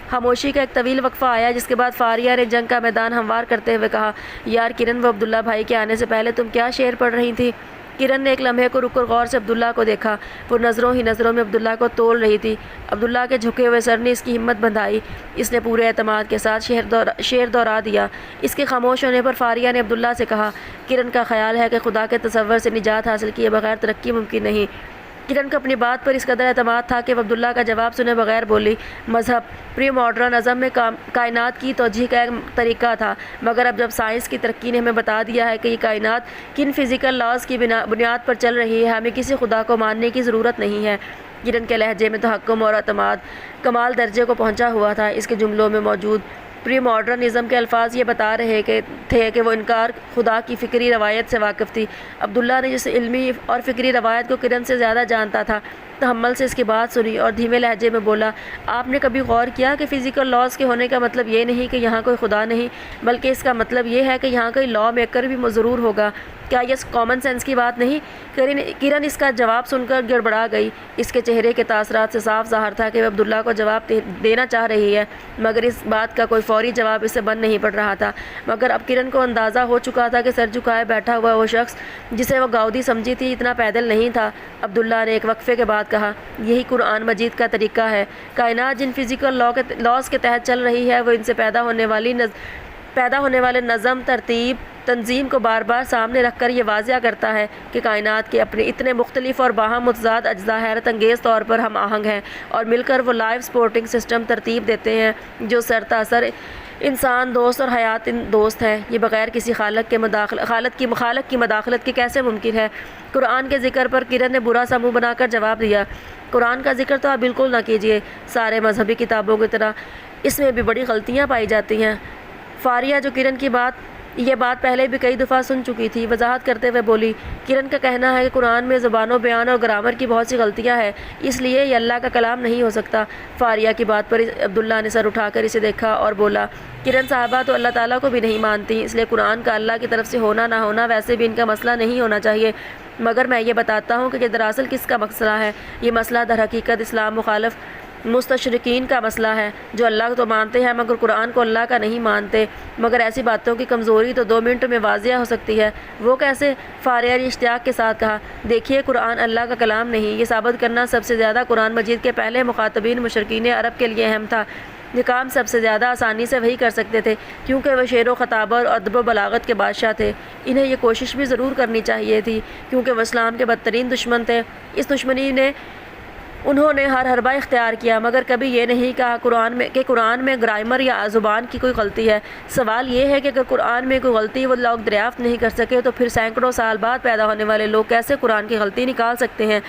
خاموشی کا ایک طویل وقفہ آیا، جس کے بعد فاریہ نے جنگ کا میدان ہموار کرتے ہوئے کہا، یار کرن، وہ عبداللہ بھائی کے آنے سے پہلے تم کیا شعر پڑھ رہی تھی؟ کرن نے ایک لمحے کو رک کر غور سے عبداللہ کو دیکھا۔ وہ نظروں ہی نظروں میں عبداللہ کو تول رہی تھی۔ عبداللہ کے جھکے ہوئے سر نے اس کی ہمت بندھائی۔ اس نے پورے اعتماد کے ساتھ شعر دہرا دیا۔ اس کے خاموش ہونے پر فاریہ نے عبداللہ سے کہا، کرن کا خیال ہے کہ خدا کے تصور سے نجات حاصل کیے بغیر ترقی ممکن نہیں۔ کرن کو اپنی بات پر اس قدر اعتماد تھا کہ وہ عبداللہ کا جواب سنے بغیر بولی، مذہب پری ماڈرن ازم میں کائنات کی توجیہ کا ایک طریقہ تھا، مگر اب جب سائنس کی ترقی نے ہمیں بتا دیا ہے کہ یہ کائنات کن فزیکل لاز کی بنیاد پر چل رہی ہے، ہمیں کسی خدا کو ماننے کی ضرورت نہیں ہے۔ کرن کے لہجے میں تحکم اور اعتماد کمال درجے کو پہنچا ہوا تھا۔ اس کے جملوں میں موجود پری ماڈرنزم کے الفاظ یہ بتا رہے تھے کہ وہ انکار خدا کی فکری روایت سے واقف تھی۔ عبداللہ نے جس علمی اور فکری روایت کو کرن سے زیادہ جانتا تھا، تحمل سے اس کی بات سنی اور دھیمے لہجے میں بولا، آپ نے کبھی غور کیا کہ فزیکل لاز کے ہونے کا مطلب یہ نہیں کہ یہاں کوئی خدا نہیں، بلکہ اس کا مطلب یہ ہے کہ یہاں کوئی لا میکر بھی ضرور ہوگا؟ کیا یہ کامن سینس کی بات نہیں؟ کرن اس کا جواب سن کر گڑبڑا گئی۔ اس کے چہرے کے تاثرات سے صاف ظاہر تھا کہ وہ عبداللہ کو جواب دینا چاہ رہی ہے، مگر اس بات کا کوئی فوری جواب اس سے بن نہیں پڑ رہا تھا۔ مگر اب کرن کو اندازہ ہو چکا تھا کہ سر جھکائے بیٹھا ہوا وہ شخص جسے وہ گاؤدی سمجھی تھی اتنا پیدل نہیں تھا۔ عبداللہ نے ایک وقفے کے بعد کہا، یہی قرآن مجید کا طریقہ ہے۔ کائنات جن فزیکل لاز کے تحت چل رہی ہے، وہ ان سے پیدا ہونے والے نظم، ترتیب، تنظیم کو بار بار سامنے رکھ کر یہ واضح کرتا ہے کہ کائنات کے اپنے اتنے مختلف اور باہم متضاد اجزاء حیرت انگیز طور پر ہم آہنگ ہیں، اور مل کر وہ لائف سپورٹنگ سسٹم ترتیب دیتے ہیں جو سرتاسر انسان دوست اور حیات دوست ہے۔ یہ بغیر کسی خالق کی مداخلت کے کیسے ممکن ہے؟ قرآن کے ذکر پر کرن نے برا سا منہ بنا کر جواب دیا، قرآن کا ذکر تو آپ بالکل نہ کیجیے، سارے مذہبی کتابوں کی طرح اس میں بھی بڑی غلطیاں پائی جاتی ہیں۔ فاریہ، جو کرن کی یہ بات پہلے بھی کئی دفعہ سن چکی تھی، وضاحت کرتے ہوئے بولی، کرن کا کہنا ہے کہ قرآن میں زبان و بیان اور گرامر کی بہت سی غلطیاں ہیں، اس لیے یہ اللہ کا کلام نہیں ہو سکتا۔ فاریہ کی بات پر عبداللہ نے سر اٹھا کر اسے دیکھا اور بولا، کرن صاحبہ تو اللہ تعالیٰ کو بھی نہیں مانتی، اس لیے قرآن کا اللہ کی طرف سے ہونا نہ ہونا ویسے بھی ان کا مسئلہ نہیں ہونا چاہیے، مگر میں یہ بتاتا ہوں کہ یہ دراصل کس کا مسئلہ ہے۔ یہ مسئلہ در حقیقت اسلام مخالف مستشرقین کا مسئلہ ہے، جو اللہ تو مانتے ہیں مگر قرآن کو اللہ کا نہیں مانتے۔ مگر ایسی باتوں کی کمزوری تو 2 منٹ میں واضح ہو سکتی ہے۔ وہ کیسے؟ فاریہ نے اشتیاق کے ساتھ کہا، دیکھیے، قرآن اللہ کا کلام نہیں، یہ ثابت کرنا سب سے زیادہ قرآن مجید کے پہلے مخاطبین مشرکین عرب کے لیے اہم تھا۔ یہ کام سب سے زیادہ آسانی سے وہی کر سکتے تھے، کیونکہ وہ شعر و خطابہ اور ادب و بلاغت کے بادشاہ تھے۔ انہیں یہ کوشش بھی ضرور کرنی چاہیے تھی، کیونکہ وہ اسلام کے بدترین دشمن تھے۔ اس دشمنی نے انہوں نے ہر حربہ اختیار کیا، مگر کبھی یہ نہیں کہا کہ قرآن میں گرامر یا زبان کی کوئی غلطی ہے۔ سوال یہ ہے کہ اگر قرآن میں کوئی غلطی وہ لوگ دریافت نہیں کر سکے، تو پھر سینکڑوں سال بعد پیدا ہونے والے لوگ کیسے قرآن کی غلطی نکال سکتے ہیں؟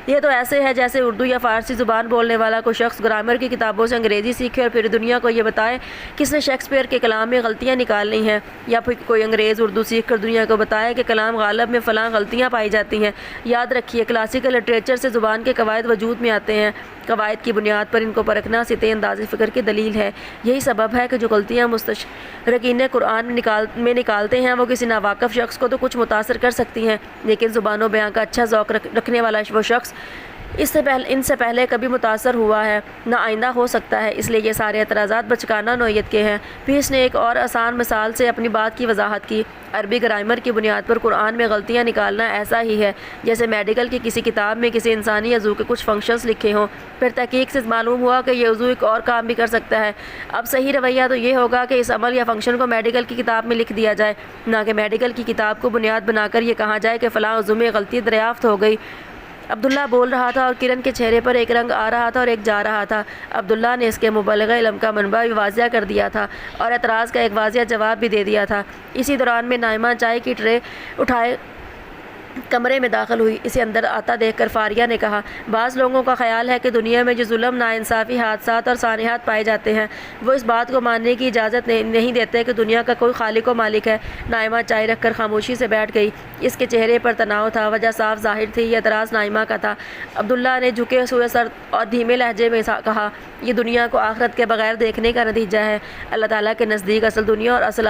یہ تو ایسے ہے جیسے اردو یا فارسی زبان بولنے والا کوئی شخص گرامر کی کتابوں سے انگریزی سیکھے اور پھر دنیا کو یہ بتائے کس نے شیکسپیئر کے کلام میں غلطیاں نکالنی ہیں، یا پھر کوئی انگریز اردو سیکھ کر دنیا کو بتائے کہ کلام غالب میں فلاں غلطیاں پائی جاتی ہیں۔ یاد رکھیے، کلاسیکل لٹریچر سے زبان کے قواعد وجود میں آتے ہیں، قواعد کی بنیاد پر ان کو پرکھنا سطح انداز فکر کی دلیل ہے۔ یہی سبب ہے کہ جو غلطیاں مستشرقین قرآن میں نکالتے ہیں، وہ کسی ناواقف شخص کو تو کچھ متاثر کر سکتی ہیں، لیکن زبان و بیان کا اچھا ذوق رکھنے والا وہ شخص ان سے پہلے کبھی متاثر ہوا ہے، نہ آئندہ ہو سکتا ہے۔ اس لیے یہ سارے اعتراضات بچکانہ نوعیت کے ہیں۔ پھر اس نے ایک اور آسان مثال سے اپنی بات کی وضاحت کی، عربی گرامر کی بنیاد پر قرآن میں غلطیاں نکالنا ایسا ہی ہے جیسے میڈیکل کی کسی کتاب میں کسی انسانی عضو کے کچھ فنکشنز لکھے ہوں، پھر تحقیق سے معلوم ہوا کہ یہ عضو ایک اور کام بھی کر سکتا ہے۔ اب صحیح رویہ تو یہ ہوگا کہ اس عمل یا فنکشن کو میڈیکل کی کتاب میں لکھ دیا جائے، نہ کہ میڈیکل کی کتاب کو بنیاد بنا کر یہ کہا جائے کہ فلاں عضو میں غلطی دریافت ہو گئی۔ عبداللہ بول رہا تھا اور کرن کے چہرے پر ایک رنگ آ رہا تھا اور ایک جا رہا تھا۔ عبداللہ نے اس کے مبلغ علم کا منبع بھی واضح کر دیا تھا اور اعتراض کا ایک واضح جواب بھی دے دیا تھا۔ اسی دوران میں نائمہ چائے کی ٹرے اٹھائے کمرے میں داخل ہوئی۔ اسے اندر آتا دیکھ کر فاریہ نے کہا، بعض لوگوں کا خیال ہے کہ دنیا میں جو ظلم، ناانصافی، حادثات اور سانحات پائے جاتے ہیں، وہ اس بات کو ماننے کی اجازت نہیں دیتے کہ دنیا کا کوئی خالق و مالک ہے۔ نائمہ چائے رکھ کر خاموشی سے بیٹھ گئی۔ اس کے چہرے پر تناؤ تھا، وجہ صاف ظاہر تھی، یہ اعتراض نائمہ کا تھا۔ عبداللہ نے جھکے ہوئے سر اور دھیمے لہجے میں کہا، یہ دنیا کو آخرت کے بغیر دیکھنے کا نتیجہ ہے۔ اللہ تعالیٰ کے نزدیک اصل دنیا اور اصل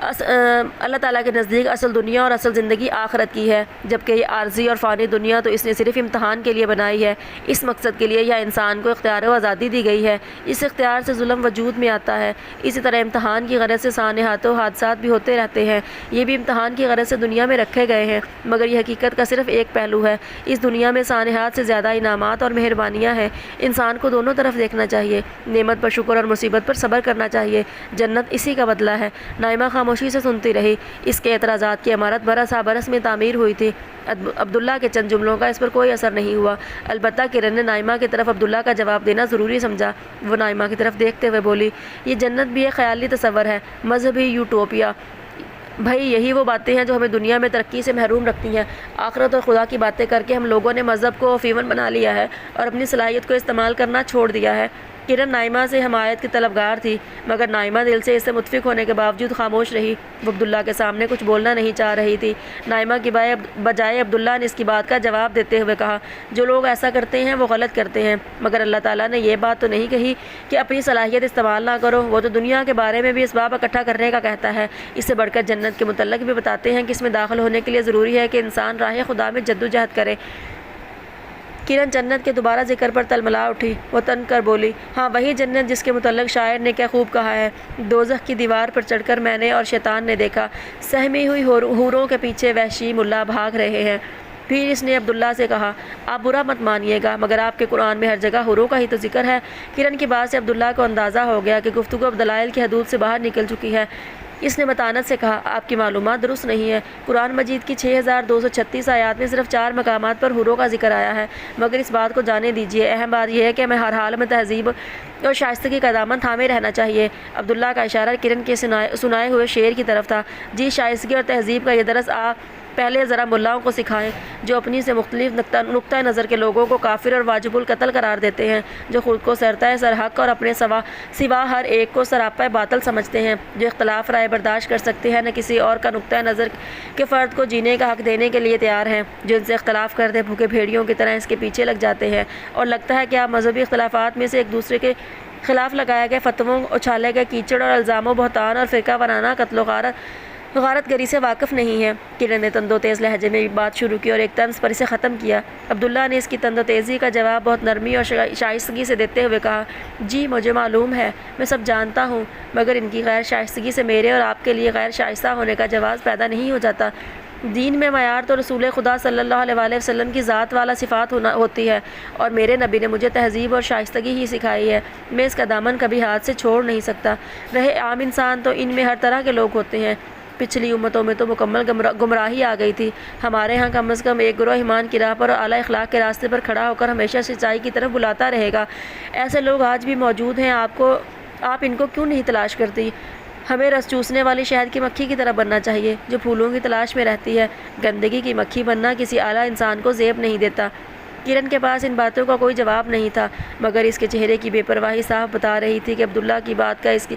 اللہ تعالیٰ کے نزدیک اصل دنیا اور اصل زندگی آخرت کی ہے، جبکہ یہ عارضی اور فانی دنیا تو اس نے صرف امتحان کے لیے بنائی ہے۔ اس مقصد کے لیے یہ انسان کو اختیار و آزادی دی گئی ہے، اس اختیار سے ظلم وجود میں آتا ہے۔ اسی طرح امتحان کی غرض سے سانحات و حادثات بھی ہوتے رہتے ہیں، یہ بھی امتحان کی غرض سے دنیا میں رکھے گئے ہیں، مگر یہ حقیقت کا صرف ایک پہلو ہے۔ اس دنیا میں سانحات سے زیادہ انعامات اور مہربانیاں ہیں، انسان کو دونوں طرف دیکھنا چاہیے، نعمت پر شکر اور مصیبت پر صبر کرنا چاہیے۔ جنت اسی کا بدلہ ہے۔ نائمہ خاموشی سے سنتی رہی۔ اس کے اعتراضات کی عمارت برس برس میں تعمیر ہوئی تھی۔ عبداللہ کے چند جملوں کا اس پر کوئی اثر نہیں ہوا، البتہ کرن نے نائمہ کی طرف عبداللہ کا جواب دینا ضروری سمجھا۔ وہ نائمہ کی طرف دیکھتے ہوئے بولی، یہ جنت بھی ایک خیالی تصور ہے، مذہبی یوٹوپیا۔ بھائی یہی وہ باتیں ہیں جو ہمیں دنیا میں ترقی سے محروم رکھتی ہیں۔ آخرت اور خدا کی باتیں کر کے ہم لوگوں نے مذہب کو فیون بنا لیا ہے اور اپنی صلاحیت کو استعمال کرنا چھوڑ دیا ہے۔ کرن نائمہ سے حمایت کی طلبگار تھی، مگر نائمہ دل سے اس سے متفق ہونے کے باوجود خاموش رہی۔ وہ عبداللہ کے سامنے کچھ بولنا نہیں چاہ رہی تھی۔ نائمہ کی بجائے عبداللہ نے اس کی بات کا جواب دیتے ہوئے کہا، جو لوگ ایسا کرتے ہیں وہ غلط کرتے ہیں، مگر اللہ تعالیٰ نے یہ بات تو نہیں کہی کہ اپنی صلاحیت استعمال نہ کرو۔ وہ تو دنیا کے بارے میں بھی اسباب اکٹھا کرنے کا کہتا ہے۔ اس سے بڑھ کر جنت کے متعلق بھی بتاتے ہیں کہ اس میں داخل ہونے کے لیے ضروری ہے کہ انسان راہ خدا میں جدوجہد کرے۔ کرن جنت کے دوبارہ ذکر پر تلملا اٹھی۔ وہ تن کر بولی، ہاں وہی جنت جس کے متعلق شاعر نے کیا خوب کہا ہے، دوزخ کی دیوار پر چڑھ کر میں نے اور شیطان نے دیکھا، سہمی ہوئی حوروں کے پیچھے وحشی ملا بھاگ رہے ہیں۔ پھر اس نے عبداللہ سے کہا، آپ برا مت مانیے گا، مگر آپ کے قرآن میں ہر جگہ حوروں کا ہی تو ذکر ہے۔ کرن کی بات سے عبداللہ کو اندازہ ہو گیا کہ گفتگو اب دلائل کی حدود سے باہر نکل چکی ہے۔ اس نے متانت سے کہا، آپ کی معلومات درست نہیں ہے، قرآن مجید کی 6236 آیات میں صرف 4 مقامات پر حوروں کا ذکر آیا ہے، مگر اس بات کو جانے دیجیے، اہم بات یہ ہے کہ ہمیں ہر حال میں تہذیب اور شائستگی کا دامن تھامے رہنا چاہیے۔ عبداللہ کا اشارہ کرن کے سنائے ہوئے شعر کی طرف تھا۔ جی شائستگی اور تہذیب کا یہ درس آپ پہلے ذرا ملاؤں کو سکھائیں، جو اپنی سے مختلف نقطہ نظر کے لوگوں کو کافر اور واجب القتل قرار دیتے ہیں، جو خود کو سرتہ سرحق اور اپنے سوا ہر ایک کو سراپا باطل سمجھتے ہیں، جو اختلاف رائے برداشت کر سکتے ہیں، نہ کسی اور کا نقطہ نظر کے فرد کو جینے کا حق دینے کے لیے تیار ہیں، جو ان سے اختلاف کرتے بھوکے بھیڑیوں کی طرح اس کے پیچھے لگ جاتے ہیں، اور لگتا ہے کہ آپ مذہبی اختلافات میں سے ایک دوسرے کے خلاف لگائے گئے فتووں، اچھالے گئے کیچڑ اور الزام و بہتان اور فرقہ وارانہ قتل و غارت گری سے واقف نہیں ہے۔ کرن نے تند و تیز لہجے میں بات شروع کی اور ایک طنز پر اسے ختم کیا۔ عبداللہ نے اس کی تند و تیزی کا جواب بہت نرمی اور شائستگی سے دیتے ہوئے کہا، جی مجھے معلوم ہے، میں سب جانتا ہوں، مگر ان کی غیر شائستگی سے میرے اور آپ کے لیے غیر شائستہ ہونے کا جواز پیدا نہیں ہو جاتا۔ دین میں معیار تو رسول خدا صلی اللہ علیہ وسلم کی ذات والا صفات ہوتی ہے، اور میرے نبی نے مجھے تہذیب اور شائستگی ہی سکھائی ہے۔ میں اس کا دامن کبھی ہاتھ سے چھوڑ نہیں سکتا۔ رہے عام انسان تو ان میں ہر طرح کے لوگ ہوتے ہیں۔ پچھلی امتوں میں تو مکمل گمراہی آ گئی تھی، ہمارے ہاں کم از کم ایک گروہ ایمان کی راہ پر اور اعلیٰ اخلاق کے راستے پر کھڑا ہو کر ہمیشہ سچائی کی طرف بلاتا رہے گا۔ ایسے لوگ آج بھی موجود ہیں، آپ ان کو کیوں نہیں تلاش کرتی؟ ہمیں رس چوسنے والی شہد کی مکھی کی طرح بننا چاہیے، جو پھولوں کی تلاش میں رہتی ہے۔ گندگی کی مکھی بننا کسی اعلیٰ انسان کو زیب نہیں دیتا۔ کرن کے پاس ان باتوں کا کوئی جواب نہیں تھا، مگر اس کے چہرے کی بے پرواہی صاف بتا رہی تھی کہ عبداللہ کی بات کا اس کی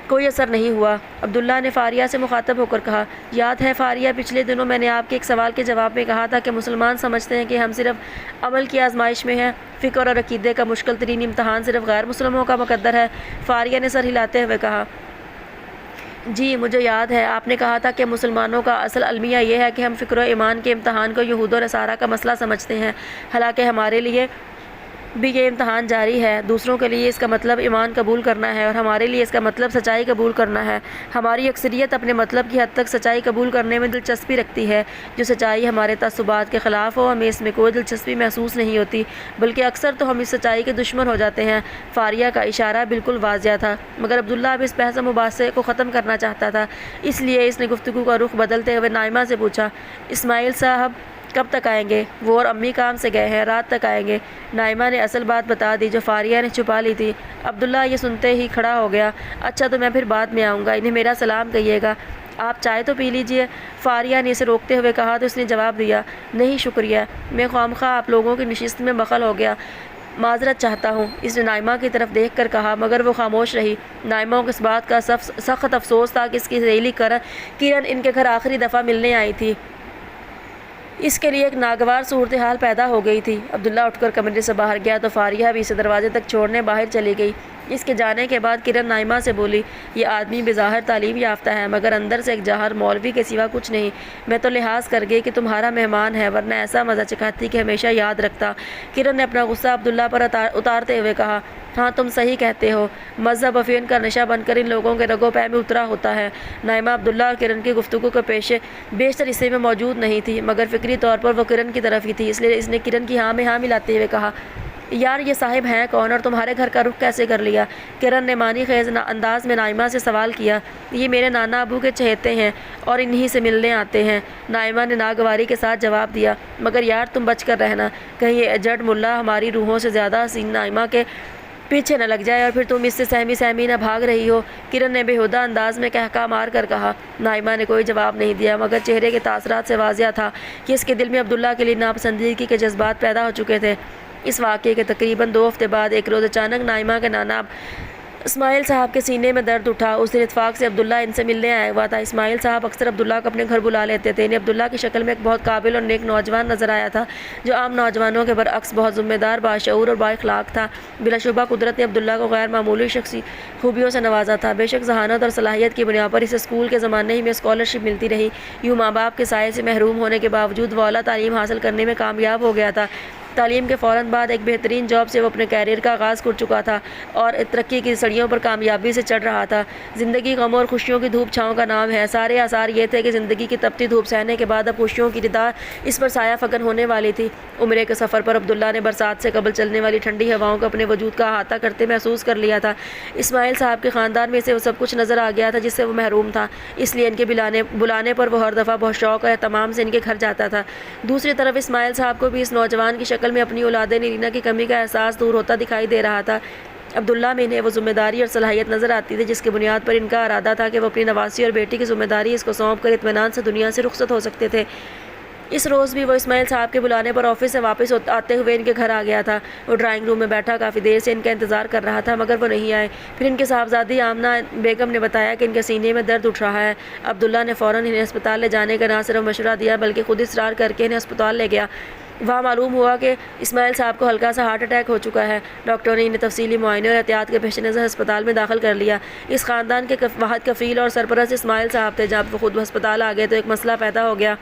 کوئی اثر نہیں ہوا۔ عبداللہ نے فاریہ سے مخاطب ہو کر کہا، یاد ہے فاریہ، پچھلے دنوں میں نے آپ کے ایک سوال کے جواب میں کہا تھا کہ مسلمان سمجھتے ہیں کہ ہم صرف عمل کی آزمائش میں ہیں، فکر اور عقیدے کا مشکل ترین امتحان صرف غیر مسلموں کا مقدر ہے۔ فاریہ نے سر ہلاتے ہوئے کہا، جی مجھے یاد ہے، آپ نے کہا تھا کہ مسلمانوں کا اصل المیہ یہ ہے کہ ہم فکر و ایمان کے امتحان کو یہود و نصارہ کا مسئلہ سمجھتے ہیں، حالانکہ ہمارے لیے بھی یہ امتحان جاری ہے۔ دوسروں کے لیے اس کا مطلب ایمان قبول کرنا ہے، اور ہمارے لیے اس کا مطلب سچائی قبول کرنا ہے۔ ہماری اکثریت اپنے مطلب کی حد تک سچائی قبول کرنے میں دلچسپی رکھتی ہے۔ جو سچائی ہمارے تعصبات کے خلاف ہو، ہمیں اس میں کوئی دلچسپی محسوس نہیں ہوتی، بلکہ اکثر تو ہم اس سچائی کے دشمن ہو جاتے ہیں۔ فاریہ کا اشارہ بالکل واضح تھا، مگر عبداللہ اب اس بحث و مباحثے کو ختم کرنا چاہتا تھا، اس لیے اس نے گفتگو کا رخ بدلتے ہوئے نائمہ سے پوچھا، اسماعیل صاحب کب تک آئیں گے؟ وہ اور امی کام سے گئے ہیں، رات تک آئیں گے۔ نائمہ نے اصل بات بتا دی جو فاریہ نے چھپا لی تھی۔ عبداللہ یہ سنتے ہی کھڑا ہو گیا، اچھا تو میں پھر بعد میں آؤں گا، انہیں میرا سلام کہیے گا۔ آپ چائے تو پی لیجئے، فاریہ نے اسے روکتے ہوئے کہا تو اس نے جواب دیا، نہیں شکریہ، میں خواہ آپ لوگوں کی نشست میں دخل ہو گیا، معذرت چاہتا ہوں۔ اس نے نائمہ کی طرف دیکھ کر کہا، مگر وہ خاموش رہی۔ نائمہ کو اس بات کا سخت افسوس تھا کہ اس کی سہیلی کرن ان کے گھر آخری دفعہ ملنے آئی تھی۔ اس کے لیے ایک ناگوار صورتحال پیدا ہو گئی تھی۔ عبداللہ اٹھ کر کمرے سے باہر گیا تو فاریہ بھی اسے دروازے تک چھوڑنے باہر چلی گئی۔ اس کے جانے کے بعد کرن نائمہ سے بولی، یہ آدمی بظاہر تعلیم یافتہ ہے مگر اندر سے ایک جاہر مولوی کے سوا کچھ نہیں۔ میں تو لحاظ کر گئی کہ تمہارا مہمان ہے، ورنہ ایسا مزہ چکھاتی کہ ہمیشہ یاد رکھتا۔ کرن نے اپنا غصہ عبداللہ پر اتارتے ہوئے کہا، ہاں تم صحیح کہتے ہو، مذہب افیون کا نشہ بن کر ان لوگوں کے رگوں پے میں اترا ہوتا ہے۔ نائمہ عبداللہ اور کرن کی گفتگو کے بیشتر حصے میں موجود نہیں تھی، مگر فکری طور پر وہ کرن کی طرف ہی تھی، اس لیے اس نے کرن کی ہاں میں ہاں ملاتے ہوئے کہا، یار یہ صاحب ہیں کون اور تمہارے گھر کا رخ کیسے کر لیا؟ کرن نے معنی خیز انداز میں نائمہ سے سوال کیا۔ یہ میرے نانا ابو کے چہیتے ہیں اور انہی سے ملنے آتے ہیں، نائمہ نے ناگواری کے ساتھ جواب دیا۔ مگر یار تم بچ کر رہنا، کہیں یہ اجڑ ملا ہماری روحوں سے زیادہ حسین نائمہ کے پیچھے نہ لگ جائے اور پھر تم اس سے سہمی نہ بھاگ رہی ہو، کرن نے بےہودہ انداز میں کہکا مار کر کہا۔ نائمہ نے کوئی جواب نہیں دیا، مگر چہرے کے تاثرات سے واضح تھا کہ اس کے دل میں عبداللہ کے لیے ناپسندیدگی کے جذبات پیدا ہو چکے تھے۔ اس واقعے کے تقریباً 2 ہفتے بعد ایک روز اچانک نائمہ کے نانا اسماعیل صاحب کے سینے میں درد اٹھا۔ اس دن اتفاق سے عبداللہ ان سے ملنے آیا ہوا تھا۔ اسماعیل صاحب اکثر عبداللہ کو اپنے گھر بلا لیتے تھے۔ انہیں عبداللہ کی شکل میں ایک بہت قابل اور نیک نوجوان نظر آیا تھا، جو عام نوجوانوں کے برعکس بہت ذمہ دار، باشعور اور بااخلاق تھا۔ بلا شبہ قدرت نے عبداللہ کو غیر معمولی شخصی خوبیوں سے نوازا تھا۔ بے شک ذہانت اور صلاحیت کی بنیاد پر اسے اسکول کے زمانے ہی میں اسکالرشپ ملتی رہی۔ یوں ماں باپ کے سائے سے محروم ہونے کے باوجود وہ اعلیٰ تعلیم حاصل کرنے میں کامیاب ہو گیا تھا۔ تعلیم کے فوراً بعد ایک بہترین جاب سے وہ اپنے کیریئر کا آغاز کر چکا تھا اور ترقی کی سڑیوں پر کامیابی سے چڑھ رہا تھا۔ زندگی غموں اور خوشیوں کی دھوپ چھاؤں کا نام ہے۔ سارے آثار یہ تھے کہ زندگی کی تپتی دھوپ سہنے کے بعد اب خوشیوں کی ردا اس پر سایہ فکن ہونے والی تھی۔ عمرے کے سفر پر عبداللہ نے برسات سے قبل چلنے والی ٹھنڈی ہواؤں کو اپنے وجود کا احاطہ کرتے محسوس کر لیا تھا۔ اسماعیل صاحب کے خاندان میں اسے وہ سب کچھ نظر آ گیا تھا جس سے وہ محروم تھا، اس لیے ان کے بلانے پر وہ ہر دفعہ بہت شوق اور اہتمام سے ان کے گھر جاتا تھا۔ دوسری طرف اسماعیل صاحب کو بھی اس نوجوان کی شکل میں اپنی اولاد نیرینا کی کمی کا احساس دور ہوتا دکھائی دے رہا تھا۔ عبداللہ میں انہیں وہ ذمہ داری اور صلاحیت نظر آتی تھی جس کی بنیاد پر ان کا ارادہ تھا کہ وہ اپنی نواسی اور بیٹی کی ذمہ داری اس کو سونپ کر اطمینان سے دنیا سے رخصت ہو سکتے تھے۔ اس روز بھی وہ اسماعیل صاحب کے بلانے پر آفس سے واپس آتے ہوئے ان کے گھر آ گیا تھا۔ وہ ڈرائنگ روم میں بیٹھا کافی دیر سے ان کا انتظار کر رہا تھا، مگر وہ نہیں آئے۔ پھر ان کے صاحبزادی آمنہ بیگم نے بتایا کہ ان کے سینے میں درد اٹھ رہا ہے۔ عبداللہ نے فوراً انہیں اسپتال لے جانے کا نہ صرف مشورہ دیا بلکہ خود اصرار کر کے انہیں اسپتال لے گیا۔ وہاں معلوم ہوا کہ اسماعیل صاحب کو ہلکا سا ہارٹ اٹیک ہو چکا ہے۔ ڈاکٹروں نے انہیں تفصیلی معائنے اور احتیاط کے پیش نظر ہسپتال میں داخل کر لیا۔ اس خاندان کے واحد کفیل اور سرپرست اسماعیل صاحب تھے۔ جب وہ خود ہسپتال آ گئے تو ایک مسئلہ پیدا ہو گیا۔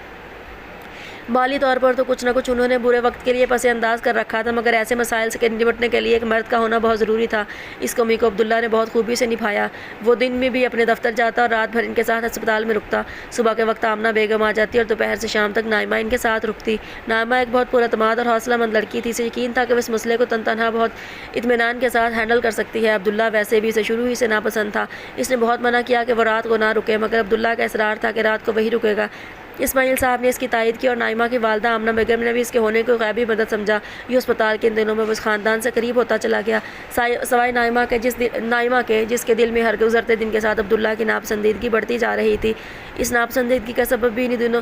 مالی طور پر تو کچھ نہ کچھ انہوں نے برے وقت کے لیے پس انداز کر رکھا تھا، مگر ایسے مسائل سے نمٹنے کے لیے ایک مرد کا ہونا بہت ضروری تھا۔ اس کمی کو عبداللہ نے بہت خوبی سے نبھایا۔ وہ دن میں بھی اپنے دفتر جاتا اور رات بھر ان کے ساتھ اسپتال میں رکتا۔ صبح کے وقت آمنہ بیگم آ جاتی اور دوپہر سے شام تک نائمہ ان کے ساتھ رکتی۔ نائمہ ایک بہت پراعتماد اور حوصلہ مند لڑکی تھی۔ اسے یقین تھا کہ وہ اس مسئلے کو تنہا بہت اطمینان کے ساتھ ہینڈل کر سکتی ہے۔ عبداللہ ویسے بھی اسے شروع ہی سے ناپسند تھا۔ اس نے بہت منع کیا کہ وہ رات کو نہ رکے، مگر عبداللہ کا اصرار تھا کہ رات کو وہی رکے گا۔ اسماعیل صاحب نے اس کی تائید کی اور نائمہ کی والدہ آمنہ بیگم نے بھی اس کے ہونے کو غیبی مدد سمجھا۔ یہ اسپتال کے ان دنوں میں وہ اس خاندان سے قریب ہوتا چلا گیا، سوائے نائمہ کے جس کے دل میں ہر گزرتے دن کے ساتھ عبداللہ کی ناپسندیدگی بڑھتی جا رہی تھی۔ اس ناپسندیدگی کا سبب بھی ان دنوں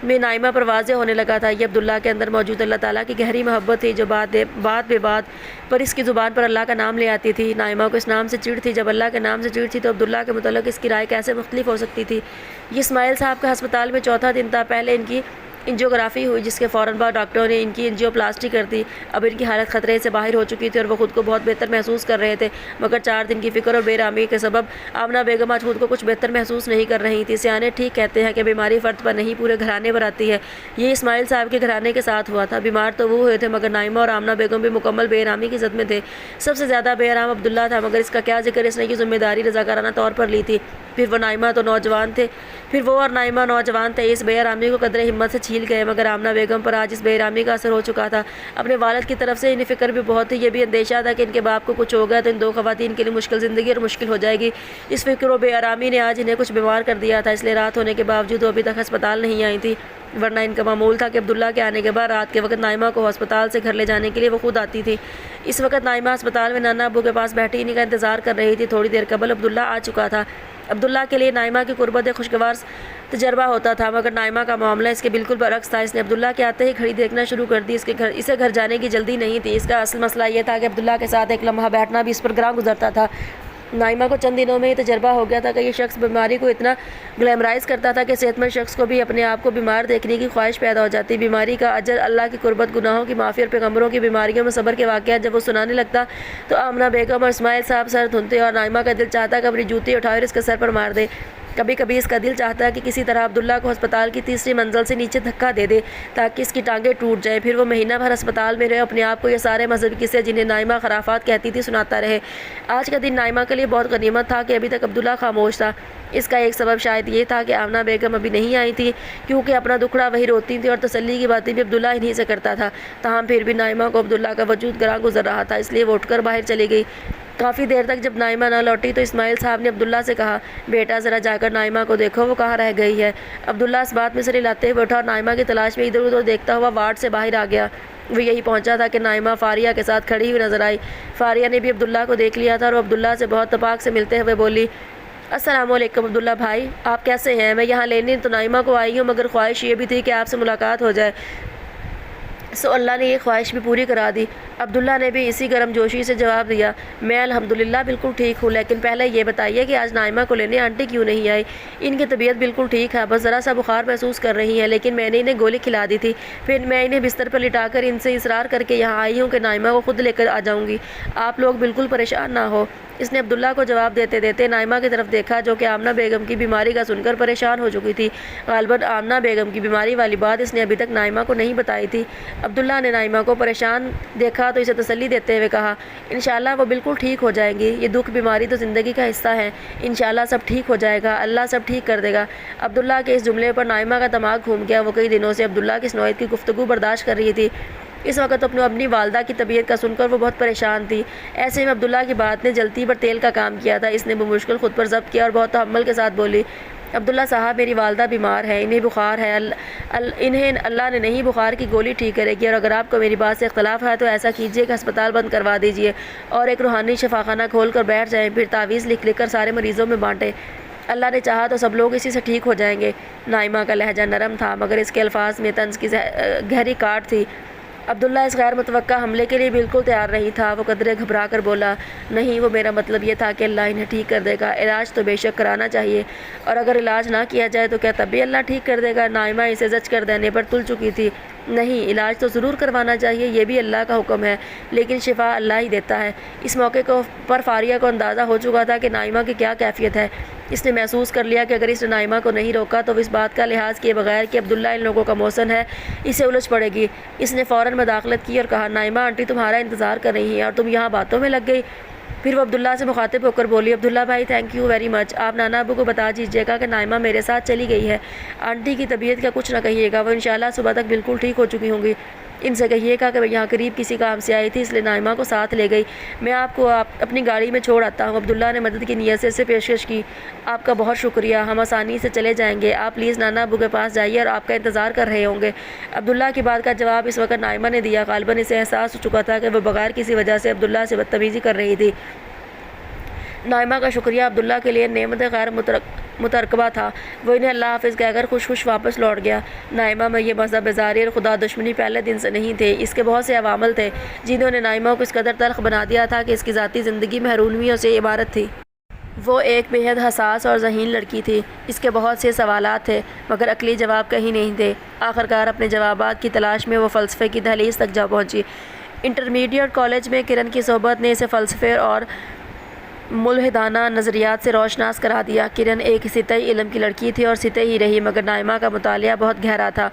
میں نائمہ پر واضح ہونے لگا تھا۔ یہ عبداللہ کے اندر موجود اللہ تعالیٰ کی گہری محبت تھی جو بات بے بات پر اس کی زبان پر اللہ کا نام لے آتی تھی۔ نائمہ کو اس نام سے چڑ تھی۔ جب اللہ کے نام سے چڑ تھی تو عبداللہ کے متعلق اس کی رائے کیسے مختلف ہو سکتی تھی؟ یہ اسماعیل صاحب کا ہسپتال میں چوتھا دن تھا۔ پہلے ان کی انجیوگرافی ہوئی جس کے فوراً بعد ڈاکٹروں نے ان کی انجیوپلاسٹی کر دی۔ اب ان کی حالت خطرے سے باہر ہو چکی تھی اور وہ خود کو بہت بہتر محسوس کر رہے تھے، مگر 4 دن کی فکر اور بے آرامی کے سبب آمنہ بیگم آج خود کو کچھ بہتر محسوس نہیں کر رہی تھی۔ سیانے ٹھیک کہتے ہیں کہ بیماری فرد پر نہیں پورے گھرانے پر آتی ہے۔ یہ اسماعیل صاحب کے گھرانے کے ساتھ ہوا تھا۔ بیمار تو وہ ہوئے تھے مگر نائمہ اور آمنہ بیگم بھی مکمل بے آرامی کی زد میں تھے۔ سب سے زیادہ بے آرام عبداللہ تھا، مگر اس کا کیا ذکر، اس نے یہ ذمہ داری رضاکارانہ طور پر لی تھی۔ پھر وہ اور نائمہ نوجوان تھے، اس بے آرامی کو قدر ہمت سے چھیل گئے، مگر آمنہ بیگم پر آج اس بے آرامی کا اثر ہو چکا تھا۔ اپنے والد کی طرف سے انہیں فکر بھی بہت تھی۔ یہ بھی اندیشہ تھا کہ ان کے باپ کو کچھ ہو گیا تو ان 2 خواتین کے لیے مشکل زندگی اور مشکل ہو جائے گی۔ اس فکر و بے آرامی نے آج انہیں کچھ بیمار کر دیا تھا، اس لیے رات ہونے کے باوجود وہ ابھی تک ہسپتال نہیں آئی تھی، ورنہ ان کا معمول تھا کہ عبداللہ کے آنے کے بعد رات کے وقت نائمہ کو ہسپتال سے گھر لے جانے کے لیے وہ خود آتی تھی۔ اس وقت نائمہ ہسپتال میں نانا ابو کے پاس بیٹھی انہیں کا انتظار کر رہی تھی۔ تھوڑی دیر قبل عبداللہ آ چکا تھا۔ عبداللہ کے لیے نائمہ کی قربت ایک خوشگوار تجربہ ہوتا تھا، مگر نائمہ کا معاملہ اس کے بالکل برعکس تھا۔ اس نے عبداللہ کے آتے ہی گھڑی دیکھنا شروع کر دی۔ اسے گھر جانے کی جلدی نہیں تھی۔ اس کا اصل مسئلہ یہ تھا کہ عبداللہ کے ساتھ ایک لمحہ بیٹھنا بھی اس پر گراں گزرتا تھا۔ نائمہ کو چند دنوں میں یہ تجربہ ہو گیا تھا کہ یہ شخص بیماری کو اتنا گلیمرائز کرتا تھا کہ صحت مند شخص کو بھی اپنے آپ کو بیمار دیکھنے کی خواہش پیدا ہو جاتی۔ بیماری کا اجر، اللہ کی قربت، گناہوں کی معافی اور پیغمبروں کی بیماریوں میں صبر کے واقعات جب وہ سنانے لگتا تو آمنہ بیگم اور اسماعیل صاحب سر دھنتے اور نائمہ کا دل چاہتا کہ اپنی جوتی اٹھائے اور اس کے سر پر مار دے۔ کبھی کبھی اس کا دل چاہتا ہے کہ کسی طرح عبداللہ کو ہسپتال کی تیسری منزل سے نیچے دھکا دے دے تاکہ اس کی ٹانگیں ٹوٹ جائیں، پھر وہ مہینہ بھر ہسپتال میں رہے، اپنے آپ کو یہ سارے مذہبی قصے جنہیں نائمہ خرافات کہتی تھی سناتا رہے۔ آج کا دن نائمہ کے لیے بہت غنیمت تھا کہ ابھی تک عبداللہ خاموش تھا۔ اس کا ایک سبب شاید یہ تھا کہ آمنہ بیگم ابھی نہیں آئی تھی، کیونکہ اپنا دکھڑا وہی روتی تھی اور تسلی کی باتیں بھی عبداللہ انہی سے کرتا تھا۔ تاہم پھر بھی نائمہ کو عبداللہ کا وجود گراں گزر رہا تھا، اس لیے وہ اٹھ کر باہر چلی گئی۔ کافی دیر تک جب نائمہ نہ لوٹی تو اسماعیل صاحب نے عبداللہ سے کہا، بیٹا ذرا جا کر نائمہ کو دیکھو، وہ کہاں رہ گئی ہے۔ عبداللہ اس بات میں سر ہلاتے ہوئے اٹھا اور نائمہ کی تلاش میں ادھر ادھر دیکھتا ہوا وارڈ سے باہر آ گیا۔ وہ یہی پہنچا تھا کہ نائمہ فاریہ کے ساتھ کھڑی ہوئی نظر آئی۔ فاریہ نے بھی عبداللہ کو دیکھ لیا تھا اور وہ عبداللہ سے بہت تپاک سے ملتے ہوئے بولی، السلام علیکم عبداللہ بھائی، آپ کیسے ہیں؟ میں یہاں لینے تو نائمہ کو آئی ہوں، مگر خواہش یہ بھی تھی کہ آپ سے ملاقات ہو جائے، سو اللہ نے یہ خواہش بھی پوری کرا دی۔ عبداللہ نے بھی اسی گرم جوشی سے جواب دیا، میں الحمدللہ بالکل ٹھیک ہوں، لیکن پہلے یہ بتائیے کہ آج نائمہ کو لینے آنٹی کیوں نہیں آئی؟ ان کی طبیعت بالکل ٹھیک ہے، بس ذرا سا بخار محسوس کر رہی ہیں، لیکن میں نے انہیں گولی کھلا دی تھی، پھر میں انہیں بستر پر لٹا کر ان سے اصرار کر کے یہاں آئی ہوں کہ نائمہ کو خود لے کر آ جاؤں گی، آپ لوگ بالکل پریشان نہ ہو۔ اس نے عبداللہ کو جواب دیتے دیتے نائمہ کی طرف دیکھا، جو کہ آمنہ بیگم کی بیماری کا سن کر پریشان ہو چکی تھی۔ غالباً آمنہ بیگم کی بیماری والی بات اس نے ابھی تک نائمہ کو نہیں بتائی تھی۔ عبداللہ نے نائمہ کو پریشان دیکھا تو اسے تسلی دیتے ہوئے کہا، انشاءاللہ وہ بالکل ٹھیک ہو جائیں گی، یہ دکھ بیماری تو زندگی کا حصہ ہے، انشاءاللہ سب ٹھیک ہو جائے گا، اللہ سب ٹھیک کر دے گا۔ عبداللہ کے اس جملے پر نائمہ کا دماغ گھوم گیا۔ وہ کئی دنوں سے عبداللہ کی اس نوعیت کی گفتگو برداشت کر رہی تھی۔ اس وقت اپنی والدہ کی طبیعت کا سن کر وہ بہت پریشان تھی۔ ایسے میں عبداللہ کی بات نے جلتی پر تیل کا کام کیا تھا۔ اس نے بمشکل خود پر ضبط کیا اور بہت تحمل کے ساتھ بولی، عبداللہ صاحب، میری والدہ بیمار ہے، انہیں بخار ہے، انہیں اللہ نے نہیں بخار کی گولی ٹھیک کرے گی، اور اگر آپ کو میری بات سے اختلاف ہے تو ایسا کیجیے کہ ہسپتال بند کروا دیجیے اور ایک روحانی شفاخانہ کھول کر بیٹھ جائیں، پھر تعویذ لکھ کر سارے مریضوں میں بانٹیں، اللہ نے چاہا تو سب لوگ اسی سے ٹھیک ہو جائیں گے۔ نائمہ کا لہجہ نرم تھا، مگر اس کے الفاظ میں طنز کی گہری کاٹ تھی۔ عبداللہ اس غیر متوقع حملے کے لیے بالکل تیار نہیں تھا۔ وہ قدرے گھبرا کر بولا، نہیں، وہ میرا مطلب یہ تھا کہ اللہ انہیں ٹھیک کر دے گا، علاج تو بے شک کرانا چاہیے، اور اگر علاج نہ کیا جائے تو کیا تب بھی اللہ ٹھیک کر دے گا؟ نائمہ اسے زچ کر دینے پر تل چکی تھی۔ نہیں، علاج تو ضرور کروانا چاہیے، یہ بھی اللہ کا حکم ہے، لیکن شفا اللہ ہی دیتا ہے۔ اس موقع پر فاریہ کو اندازہ ہو چکا تھا کہ نائمہ کی کیا کیفیت ہے۔ اس نے محسوس کر لیا کہ اگر اس نے نائمہ کو نہیں روکا تو اس بات کا لحاظ کیے بغیر کہ عبداللہ ان لوگوں کا محسن ہے، اسے الجھ پڑے گی۔ اس نے فوراً مداخلت کی اور کہا، نائمہ آنٹی تمہارا انتظار کر رہی ہیں اور تم یہاں باتوں میں لگ گئی۔ پھر وہ عبداللہ سے مخاطب ہو کر بولی، عبداللہ بھائی، تھینک یو ویری مچ، آپ نانا ابو کو بتا دیجیے گا کہ نائمہ میرے ساتھ چلی گئی ہے، آنٹی کی طبیعت کا کچھ نہ کہیے گا، وہ انشاءاللہ صبح تک بالکل ٹھیک ہو چکی ہوں گی۔ ان سے کہیے گا کہ میں یہاں قریب کسی کام سے آئی تھی، اس لیے نائمہ کو ساتھ لے گئی، میں آپ کو اپنی گاڑی میں چھوڑ آتا ہوں۔ عبداللہ نے مدد کی نیت سے اسے پیشکش کی، آپ کا بہت شکریہ، ہم آسانی سے چلے جائیں گے، آپ پلیز نانا ابو کے پاس جائیے اور آپ کا انتظار کر رہے ہوں گے۔ عبداللہ کی بات کا جواب اس وقت نائمہ نے دیا۔ غالباً اسے احساس ہو چکا تھا کہ وہ بغیر کسی وجہ سے عبداللہ سے بدتمیزی کر رہی تھی۔ نائمہ کا شکریہ عبداللہ کے لیے نعمت غیر مترکبہ تھا۔ وہ انہیں اللہ حافظ کہہ کر خوش خوش واپس لوٹ گیا۔ نائمہ میں یہ مذہب بیزاری اور خدا دشمنی پہلے دن سے نہیں تھے، اس کے بہت سے عوامل تھے جنہوں نے نائمہ کو اس قدر تلخ بنا دیا تھا کہ اس کی ذاتی زندگی محرومیوں سے عبارت تھی۔ وہ ایک بے حد حساس اور ذہین لڑکی تھی، اس کے بہت سے سوالات تھے مگر عقلی جواب کہیں نہیں تھے۔ آخرکار اپنے جوابات کی تلاش میں وہ فلسفے کی دہلیز تک جا پہنچی۔ انٹرمیڈیٹ کالج میں کرن کی صحبت نے اسے فلسفے اور ملحدانہ نظریات سے روشناس کرا دیا۔ کرن ایک سطحی علم کی لڑکی تھی اور سطحی ہی رہی، مگر نائمہ کا مطالعہ بہت گہرا تھا۔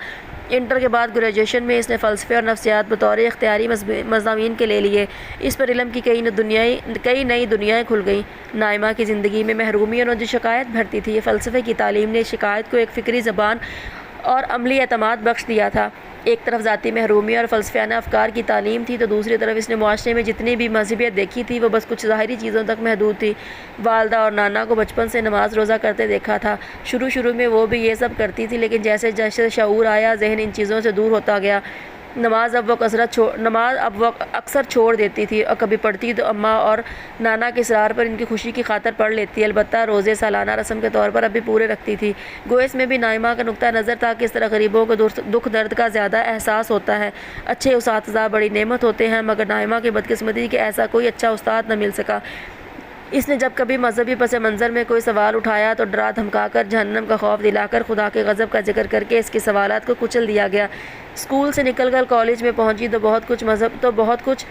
انٹر کے بعد گریجویشن میں اس نے فلسفے اور نفسیات بطور اختیاری مضامین کے لے لیے۔ اس پر علم کی کئی نئی دنیایں کھل گئیں۔ نائمہ کی زندگی میں محرومیوں اور جو شکایت بھرتی تھی، یہ فلسفے کی تعلیم نے شکایت کو ایک فکری زبان اور عملی اعتماد بخش دیا تھا۔ ایک طرف ذاتی محرومی اور فلسفیانہ افکار کی تعلیم تھی تو دوسری طرف اس نے معاشرے میں جتنی بھی مذہبیت دیکھی تھی وہ بس کچھ ظاہری چیزوں تک محدود تھی۔ والدہ اور نانا کو بچپن سے نماز روزہ کرتے دیکھا تھا۔ شروع میں وہ بھی یہ سب کرتی تھی، لیکن جیسے جیسے شعور آیا ذہن ان چیزوں سے دور ہوتا گیا۔ نماز اب وہ اکثر چھوڑ دیتی تھی، اور کبھی پڑھتی تو اماں اور نانا کے اصرار پر ان کی خوشی کی خاطر پڑھ لیتی، البتہ روزے سالانہ رسم کے طور پر اب بھی پورے رکھتی تھی۔ گو اس میں بھی نائمہ کا نقطہ نظر تھا کہ اس طرح غریبوں کو دکھ درد کا زیادہ احساس ہوتا ہے۔ اچھے اساتذہ بڑی نعمت ہوتے ہیں، مگر نائمہ کی بدقسمتی کہ ایسا کوئی اچھا استاد نہ مل سکا۔ اس نے جب کبھی مذہبی پس منظر میں کوئی سوال اٹھایا تو ڈرا دھمکا کر، جہنم کا خوف دلا کر، خدا کے غضب کا ذکر کر کے اس کے سوالات کو کچل دیا گیا۔ اسکول سے نکل کر کالج میں پہنچی تو بہت کچھ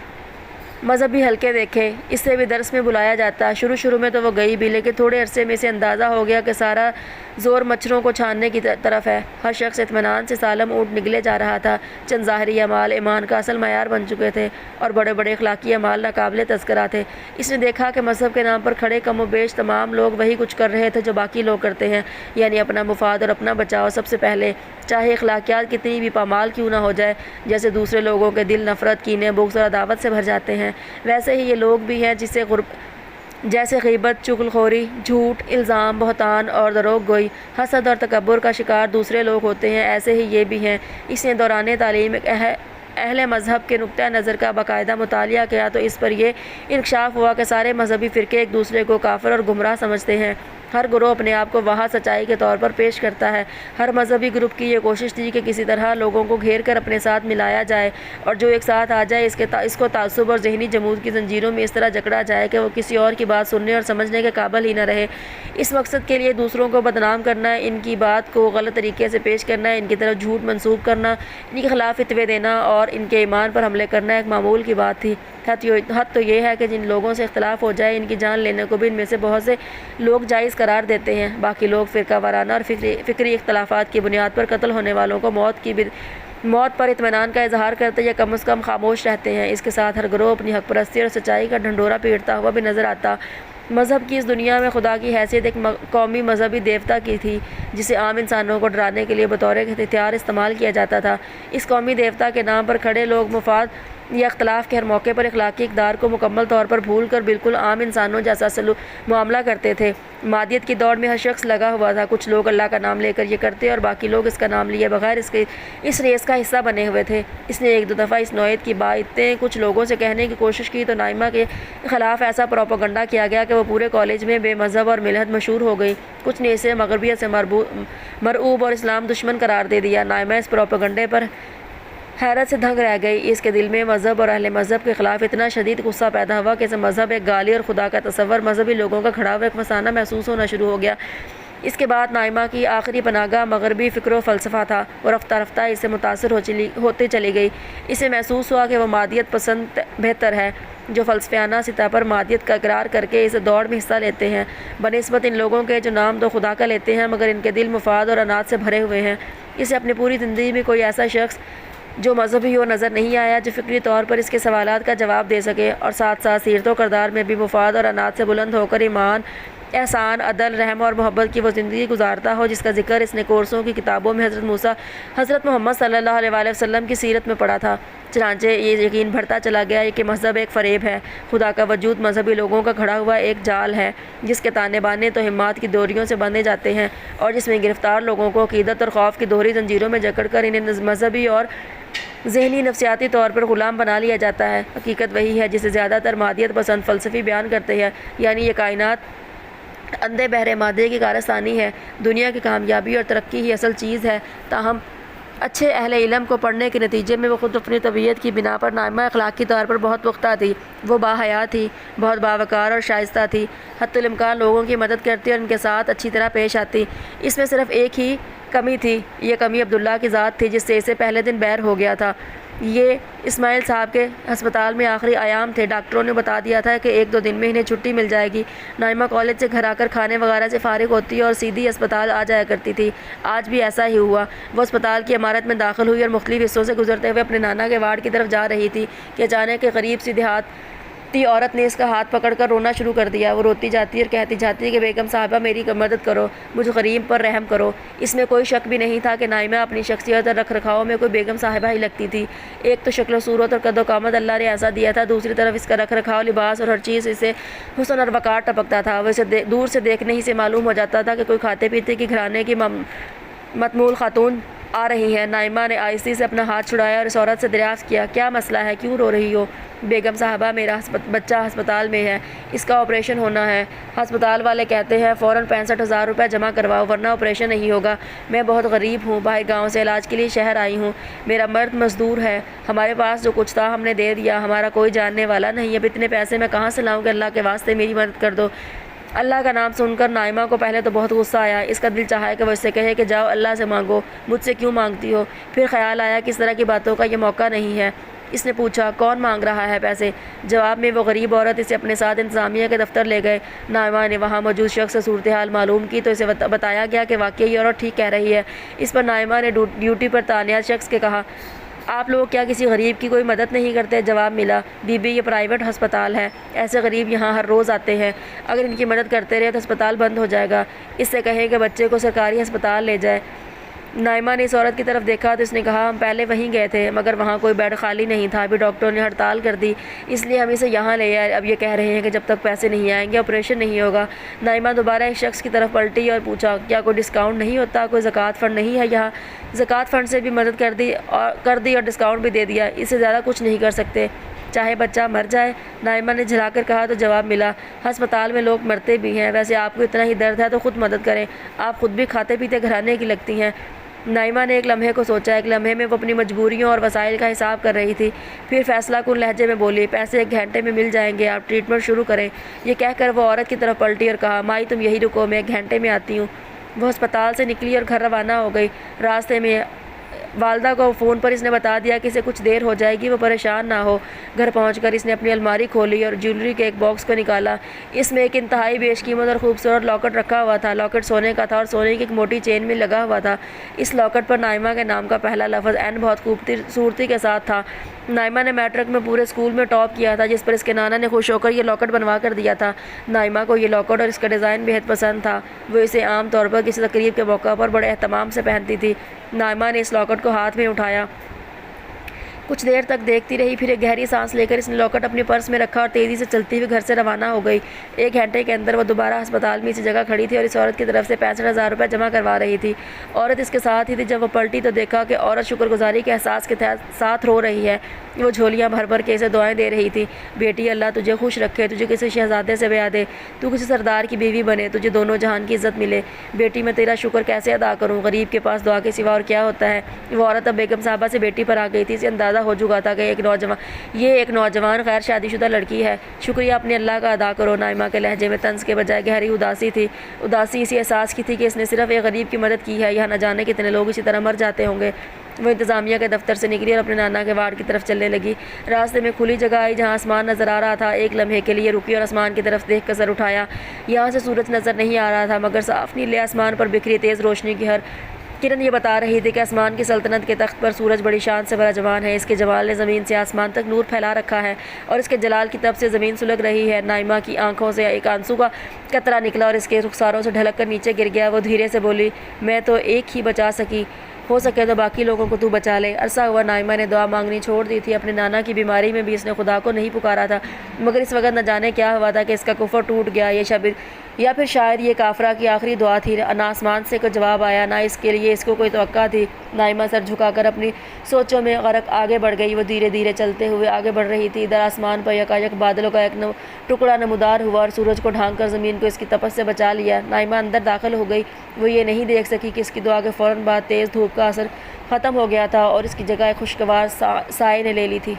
مذہبی حلقے دیکھے، اس سے بھی درس میں بلایا جاتا۔ شروع میں تو وہ گئی بھی، لیکن تھوڑے عرصے میں اسے اندازہ ہو گیا کہ سارا زور مچھروں کو چھاننے کی طرف ہے۔ ہر شخص اطمینان سے سالم اونٹ نگلے جا رہا تھا۔ چند ظاہری اعمال ایمان کا اصل معیار بن چکے تھے اور بڑے بڑے اخلاقی اعمال ناقابل تذکرہ تھے۔ اس نے دیکھا کہ مذہب کے نام پر کھڑے کم و بیش تمام لوگ وہی کچھ کر رہے تھے جو باقی لوگ کرتے ہیں، یعنی اپنا مفاد اور اپنا بچاؤ سب سے پہلے، چاہے اخلاقیات کتنی بھی پامال کیوں نہ ہو جائے۔ جیسے دوسرے لوگوں کے دل نفرت، کینے، بغض اور عداوت سے بھر جاتے ہیں، ویسے ہی یہ لوگ بھی ہیں جیسے غیبت، چغل خوری، جھوٹ، الزام، بہتان اور دروغ گوئی، حسد اور تکبر کا شکار دوسرے لوگ ہوتے ہیں، ایسے ہی یہ بھی ہیں۔ اس نے دوران تعلیم اہل مذہب کے نقطہ نظر کا باقاعدہ مطالعہ کیا تو اس پر یہ انکشاف ہوا کہ سارے مذہبی فرقے ایک دوسرے کو کافر اور گمراہ سمجھتے ہیں۔ ہر گروہ اپنے آپ کو واحد سچائی کے طور پر پیش کرتا ہے۔ ہر مذہبی گروپ کی یہ کوشش تھی کہ کسی طرح لوگوں کو گھیر کر اپنے ساتھ ملایا جائے اور جو ایک ساتھ آ جائے اس کو تعصب اور ذہنی جمود کی زنجیروں میں اس طرح جکڑا جائے کہ وہ کسی اور کی بات سننے اور سمجھنے کے قابل ہی نہ رہے۔ اس مقصد کے لیے دوسروں کو بدنام کرنا، ان کی بات کو غلط طریقے سے پیش کرنا، ان کی طرف جھوٹ منسوب کرنا، ان کے خلاف فتوے دینا اور ان کے ایمان پر حملے کرنا ایک معمول کی بات تھی۔ حد تو یہ ہے کہ جن لوگوں سے اختلاف ہو جائے ان کی جان لینے کو بھی ان میں سے بہت سے لوگ جائز قرار دیتے ہیں۔ باقی لوگ فرقہ وارانہ اور فکری اختلافات کی بنیاد پر قتل ہونے والوں کو موت پر اطمینان کا اظہار کرتے یا کم از کم خاموش رہتے ہیں۔ اس کے ساتھ ہر گروہ اپنی حق پرستی اور سچائی کا ڈھنڈورا پیٹتا ہوا بھی نظر آتا۔ مذہب کی اس دنیا میں خدا کی حیثیت ایک قومی مذہبی دیوتا کی تھی جسے عام انسانوں کو ڈرانے کے لیے بطور ہتھیار استعمال کیا جاتا تھا۔ اس قومی دیوتا کے نام پر کھڑے لوگ مفاد یا اختلاف کے ہر موقع پر اخلاقی اقدار کو مکمل طور پر بھول کر بالکل عام انسانوں جیسا معاملہ کرتے تھے۔ مادیت کی دوڑ میں ہر شخص لگا ہوا تھا۔ کچھ لوگ اللہ کا نام لے کر یہ کرتے اور باقی لوگ اس کا نام لیے بغیر اس ریس کا حصہ بنے ہوئے تھے۔ اس نے ایک دو دفعہ اس نوعیت کی باتیں کچھ لوگوں سے کہنے کی کوشش کی تو نائمہ کے خلاف ایسا پروپیگنڈا کیا گیا کہ وہ پورے کالج میں بے مذہب اور ملحد مشہور ہو گئی۔ کچھ نے اسے مغربیت سے مرعوب اور اسلام دشمن قرار دے دیا۔ نائمہ اس پروپیگنڈے پر حیرت سے دھنگ رہ گئی۔ اس کے دل میں مذہب اور اہل مذہب کے خلاف اتنا شدید غصہ پیدا ہوا کہ اسے مذہب ایک گالی اور خدا کا تصور، مذہبی لوگوں کا کھڑا ہوا ایک فسانہ محسوس ہونا شروع ہو گیا۔ اس کے بعد نائمہ کی آخری پناہگاہ مغربی فکر و فلسفہ تھا۔ وہ رفتہ رفتہ اس سے متاثر ہوتی چلی گئی۔ اسے محسوس ہوا کہ وہ مادیت پسند بہتر ہے جو فلسفیانہ سطح پر مادیت کا اقرار کر کے اس دوڑ میں حصہ لیتے ہیں، بنسبت ان لوگوں کے جو نام تو خدا کا لیتے ہیں مگر ان کے دل مفاد اور انات سے بھرے ہوئے ہیں۔ اسے اپنی پوری زندگی میں کوئی ایسا شخص جو مذہبی ہو نظر نہیں آیا جو فکری طور پر اس کے سوالات کا جواب دے سکے اور ساتھ ساتھ سیرت و کردار میں بھی مفاد اور انات سے بلند ہو کر ایمان، احسان، عدل، رحم اور محبت کی وہ زندگی گزارتا ہو جس کا ذکر اس نے کورسوں کی کتابوں میں حضرت محمد صلی اللہ علیہ وآلہ وسلم کی سیرت میں پڑھا تھا۔ چنانچہ یہ یقین بڑھتا چلا گیا کہ مذہب ایک فریب ہے، خدا کا وجود مذہبی لوگوں کا کھڑا ہوا ایک جال ہے جس کے تانے بانے توہمات کی ڈوریوں سے باندھے جاتے ہیں اور جس میں گرفتار لوگوں کو عقیدت اور خوف کی دوہری زنجیروں میں جکڑ کر انہیں مذہبی اور ذہنی نفسیاتی طور پر غلام بنا لیا جاتا ہے۔ حقیقت وہی ہے جسے زیادہ تر مادیت پسند فلسفی بیان کرتے ہیں، یعنی یہ کائنات اندھے بہرے مادے کی کارستانی ہے، دنیا کی کامیابی اور ترقی ہی اصل چیز ہے۔ تاہم اچھے اہل علم کو پڑھنے کے نتیجے میں وہ خود اپنی طبیعت کی بنا پر نائمہ اخلاقی طور پر بہت پختہ تھی۔ وہ باحیا تھی، بہت باوقار اور شائستہ تھی، حتی الامکان لوگوں کی مدد کرتی اور ان کے ساتھ اچھی طرح پیش آتی۔ اس میں صرف ایک ہی کمی تھی، یہ کمی عبداللہ کی ذات تھی جس سے اسے پہلے دن بیر ہو گیا تھا۔ یہ اسماعیل صاحب کے ہسپتال میں آخری ایام تھے۔ ڈاکٹروں نے بتا دیا تھا کہ ایک دو دن میں انہیں چھٹی مل جائے گی۔ نائمہ کالج سے گھر آ کر کھانے وغیرہ سے فارغ ہوتی اور سیدھی اسپتال آ جایا کرتی تھی۔ آج بھی ایسا ہی ہوا۔ وہ اسپتال کی عمارت میں داخل ہوئی اور مختلف حصوں سے گزرتے ہوئے اپنے نانا کے وارڈ کی طرف جا رہی تھی کہ اچانک ایک غریب سی دیہاتی عورت نے اس کا ہاتھ پکڑ کر رونا شروع کر دیا۔ وہ روتی جاتی اور کہتی جاتی کہ بیگم صاحبہ میری مدد کرو، مجھ غریب پر رحم کرو۔ اس میں کوئی شک بھی نہیں تھا کہ نائمہ اپنی شخصیت اور رکھ رکھاؤ میں کوئی بیگم صاحبہ ہی لگتی تھی۔ ایک تو شکل و صورت اور قد و قامت اللہ نے ایسا دیا تھا، دوسری طرف اس کا رکھ رکھاؤ، لباس اور ہر چیز اسے حسن اور وقار ٹپکتا تھا۔ وہ اسے دور سے دیکھنے ہی سے معلوم ہو جاتا تھا کہ کوئی کھاتے پیتے کی گھرانے کی متمول خاتون آ رہی ہیں۔ نائمہ نے آہستگی سے اپنا ہاتھ چھڑایا اور اس عورت سے دریافت کیا، کیا مسئلہ ہے، کیوں رو رہی ہو؟ بیگم صاحبہ، میرا بچہ ہسپتال میں ہے، اس کا آپریشن ہونا ہے۔ ہسپتال والے کہتے ہیں فوراً 65,000 روپے جمع کرواؤ ورنہ آپریشن نہیں ہوگا۔ میں بہت غریب ہوں، باہر گاؤں سے علاج کے لیے شہر آئی ہوں، میرا مرد مزدور ہے، ہمارے پاس جو کچھ تھا ہم نے دے دیا، ہمارا کوئی جاننے والا نہیں، اب اتنے پیسے میں کہاں سے لاؤں کہ اللہ کے واسطے میری مدد کر دو۔ اللہ کا نام سن کر نائمہ کو پہلے تو بہت غصہ آیا، اس کا دل چاہا کہ وہ اس سے کہے کہ جاؤ اللہ سے مانگو، مجھ سے کیوں مانگتی ہو؟ پھر خیال آیا کہ اس طرح کی باتوں کا یہ موقع نہیں ہے۔ اس نے پوچھا کون مانگ رہا ہے پیسے؟ جواب میں وہ غریب عورت اسے اپنے ساتھ انتظامیہ کے دفتر لے گئے۔ نائمہ نے وہاں موجود شخص سے صورتحال معلوم کی تو اسے بتایا گیا کہ واقعی یہ عورت ٹھیک کہہ رہی ہے۔ اس پر نائمہ نے ڈیوٹی پر تعینات شخص کے کہا، آپ لوگ کیا کسی غریب کی کوئی مدد نہیں کرتے؟ جواب ملا، بی بی یہ پرائیویٹ ہسپتال ہے، ایسے غریب یہاں ہر روز آتے ہیں، اگر ان کی مدد کرتے رہے تو ہسپتال بند ہو جائے گا، اس سے کہیں کہ بچے کو سرکاری ہسپتال لے جائے۔ نائمہ نے اس عورت کی طرف دیکھا تو اس نے کہا ہم پہلے وہیں گئے تھے مگر وہاں کوئی بیڈ خالی نہیں تھا، ابھی ڈاکٹر نے ہڑتال کر دی اس لیے ہم اسے یہاں لے آئے، اب یہ کہہ رہے ہیں کہ جب تک پیسے نہیں آئیں گے آپریشن نہیں ہوگا۔ نائمہ دوبارہ ایک شخص کی طرف پلٹی اور پوچھا کیا کوئی ڈسکاؤنٹ نہیں ہوتا؟ کوئی زکوٰۃ فنڈ نہیں ہے یہاں؟ زکوٰۃ فنڈ سے بھی مدد کر دی اور ڈسکاؤنٹ بھی دے دیا، اس سے زیادہ کچھ نہیں کر سکتے، چاہے بچہ مر جائے۔ نائمہ نے جھلا کر کہا تو جواب ملا، ہسپتال میں لوگ مرتے بھی ہیں، ویسے آپ کو اتنا ہی درد ہے تو خود مدد کریں، آپ خود بھی کھاتے پیتے گھرانے کی لگتی ہیں۔ نائمہ نے ایک لمحے کو سوچا، ایک لمحے میں وہ اپنی مجبوریوں اور وسائل کا حساب کر رہی تھی، پھر فیصلہ کن لہجے میں بولی پیسے 1 گھنٹے میں مل جائیں گے، آپ ٹریٹمنٹ شروع کریں۔ یہ کہہ کر وہ عورت کی طرف پلٹی اور کہا مائی تم یہی رکو، میں 1 گھنٹے میں آتی ہوں۔ وہ ہسپتال سے نکلی اور گھر روانہ ہو گئی۔ راستے میں والدہ کو فون پر اس نے بتا دیا کہ اسے کچھ دیر ہو جائے گی، وہ پریشان نہ ہو۔ گھر پہنچ کر اس نے اپنی الماری کھولی اور جیولری کے ایک باکس کو نکالا، اس میں ایک انتہائی بیش قیمت اور خوبصورت لاکٹ رکھا ہوا تھا۔ لاکٹ سونے کا تھا اور سونے کی ایک موٹی چین میں لگا ہوا تھا۔ اس لاکٹ پر نائمہ کے نام کا پہلا لفظ این بہت خوبصورتی کے ساتھ تھا۔ نائمہ نے میٹرک میں پورے اسکول میں ٹاپ کیا تھا، جس پر اس کے نانا نے خوش ہو کر یہ لاکٹ بنوا کر دیا تھا۔ نائمہ کو یہ لاکٹ اور اس کا ڈیزائن بہت پسند تھا، وہ اسے عام طور پر کسی تقریب کے موقع پر بڑے اہتمام سے پہنتی تھی۔ نائمہ نے اس لاکٹ کو ہاتھ میں اٹھایا، کچھ دیر تک دیکھتی رہی، پھر ایک گہری سانس لے کر اس نے لاکٹ اپنے پرس میں رکھا اور تیزی سے چلتی ہوئی گھر سے روانہ ہو گئی۔ 1 گھنٹے کے اندر وہ دوبارہ ہسپتال میں اسی جگہ کھڑی تھی اور اس عورت کی طرف سے 65,000 روپے جمع کروا رہی تھی۔ عورت اس کے ساتھ ہی تھی۔ جب وہ پلٹی تو دیکھا کہ عورت شکر گزاری کے احساس کے ساتھ رو رہی ہے، وہ جھولیاں بھر بھر کے اسے دعائیں دے رہی تھی، بیٹی اللہ تجھے خوش رکھے، تجھے کسی شہزادے سے بیاہ دے، تو کسی سردار کی بیوی بنے، تجھے دونوں جہان کی عزت ملے۔ بیٹی میں تیرا شکر کیسے ادا کروں، غریب کے پاس دعا کے سوا اور کیا ہوتا ہے۔ وہ عورت اب بیگم صاحبہ سے بیٹی پر آ گئی تھی، اسے اندازہ ہو چکا تھا کہ یہ ایک نوجوان غیر شادی شدہ لڑکی ہے۔ شکریہ اپنے اللہ کا ادا کرو۔ نائمہ کے لہجے میں طنز کے بجائے گہری اداسی تھی۔ اداسی اسی احساس کی تھی کہ اس نے صرف ایک غریب کی مدد کی ہے، یہاں نہ جانے کتنے لوگ اسی طرح مر جاتے ہوں گے۔ وہ انتظامیہ کے دفتر سے نکلی اور اپنے نانا کے وارڈ کی طرف چلنے لگی۔ راستے میں کھلی جگہ آئی جہاں آسمان نظر آ رہا تھا، ایک لمحے کے لیے رکی اور آسمان کی طرف دیکھ کر سر اٹھایا۔ یہاں سے سورج نظر نہیں آ رہا تھا مگر صاف نیلے آسمان پر بکھری تیز روشنی کی ہر کرن یہ بتا رہی تھی کہ آسمان کی سلطنت کے تخت پر سورج بڑی شان سے براجمان ہے، اس کے جمال نے زمین سے آسمان تک نور پھیلا رکھا ہے اور اس کے جلال کی تب سے زمین سلگ رہی ہے۔ نائمہ کی آنکھوں سے ایک آنسو کا قطرہ نکلا اور اس کے رخساروں سے ڈھلک کر نیچے گر گیا۔ وہ دھیرے سے بولی میں تو ایک ہی بچا سکی، ہو سکے تو باقی لوگوں کو تو بچا لے۔ عرصہ ہوا نائمہ نے دعا مانگنی چھوڑ دی تھی، اپنے نانا کی بیماری میں بھی اس نے خدا کو نہیں پکارا تھا مگر اس وقت نہ جانے کیا ہوا تھا کہ اس کا کفر ٹوٹ گیا، یا پھر شاید یہ کافرہ کی آخری دعا تھی۔ نہ آسمان سے کوئی جواب آیا، نہ اس کے لیے اس کو کوئی توقع تھی۔ نائمہ سر جھکا کر اپنی سوچوں میں غرق آگے بڑھ گئی۔ وہ دھیرے دھیرے چلتے ہوئے آگے بڑھ رہی تھی۔ ادھر آسمان پر یکایک بادلوں کا ایک ٹکڑا نمودار ہوا اور سورج کو ڈھانک کر زمین کو اس کی تپش سے بچا لیا۔ نائمہ اندر داخل ہو گئی۔ وہ یہ نہیں دیکھ سکی کہ اس کی دعا کے فوراً بعد تیز دھوپ کا اثر ختم ہو گیا تھا اور اس کی جگہ ایک خوشگوار سائے نے لے لی تھی۔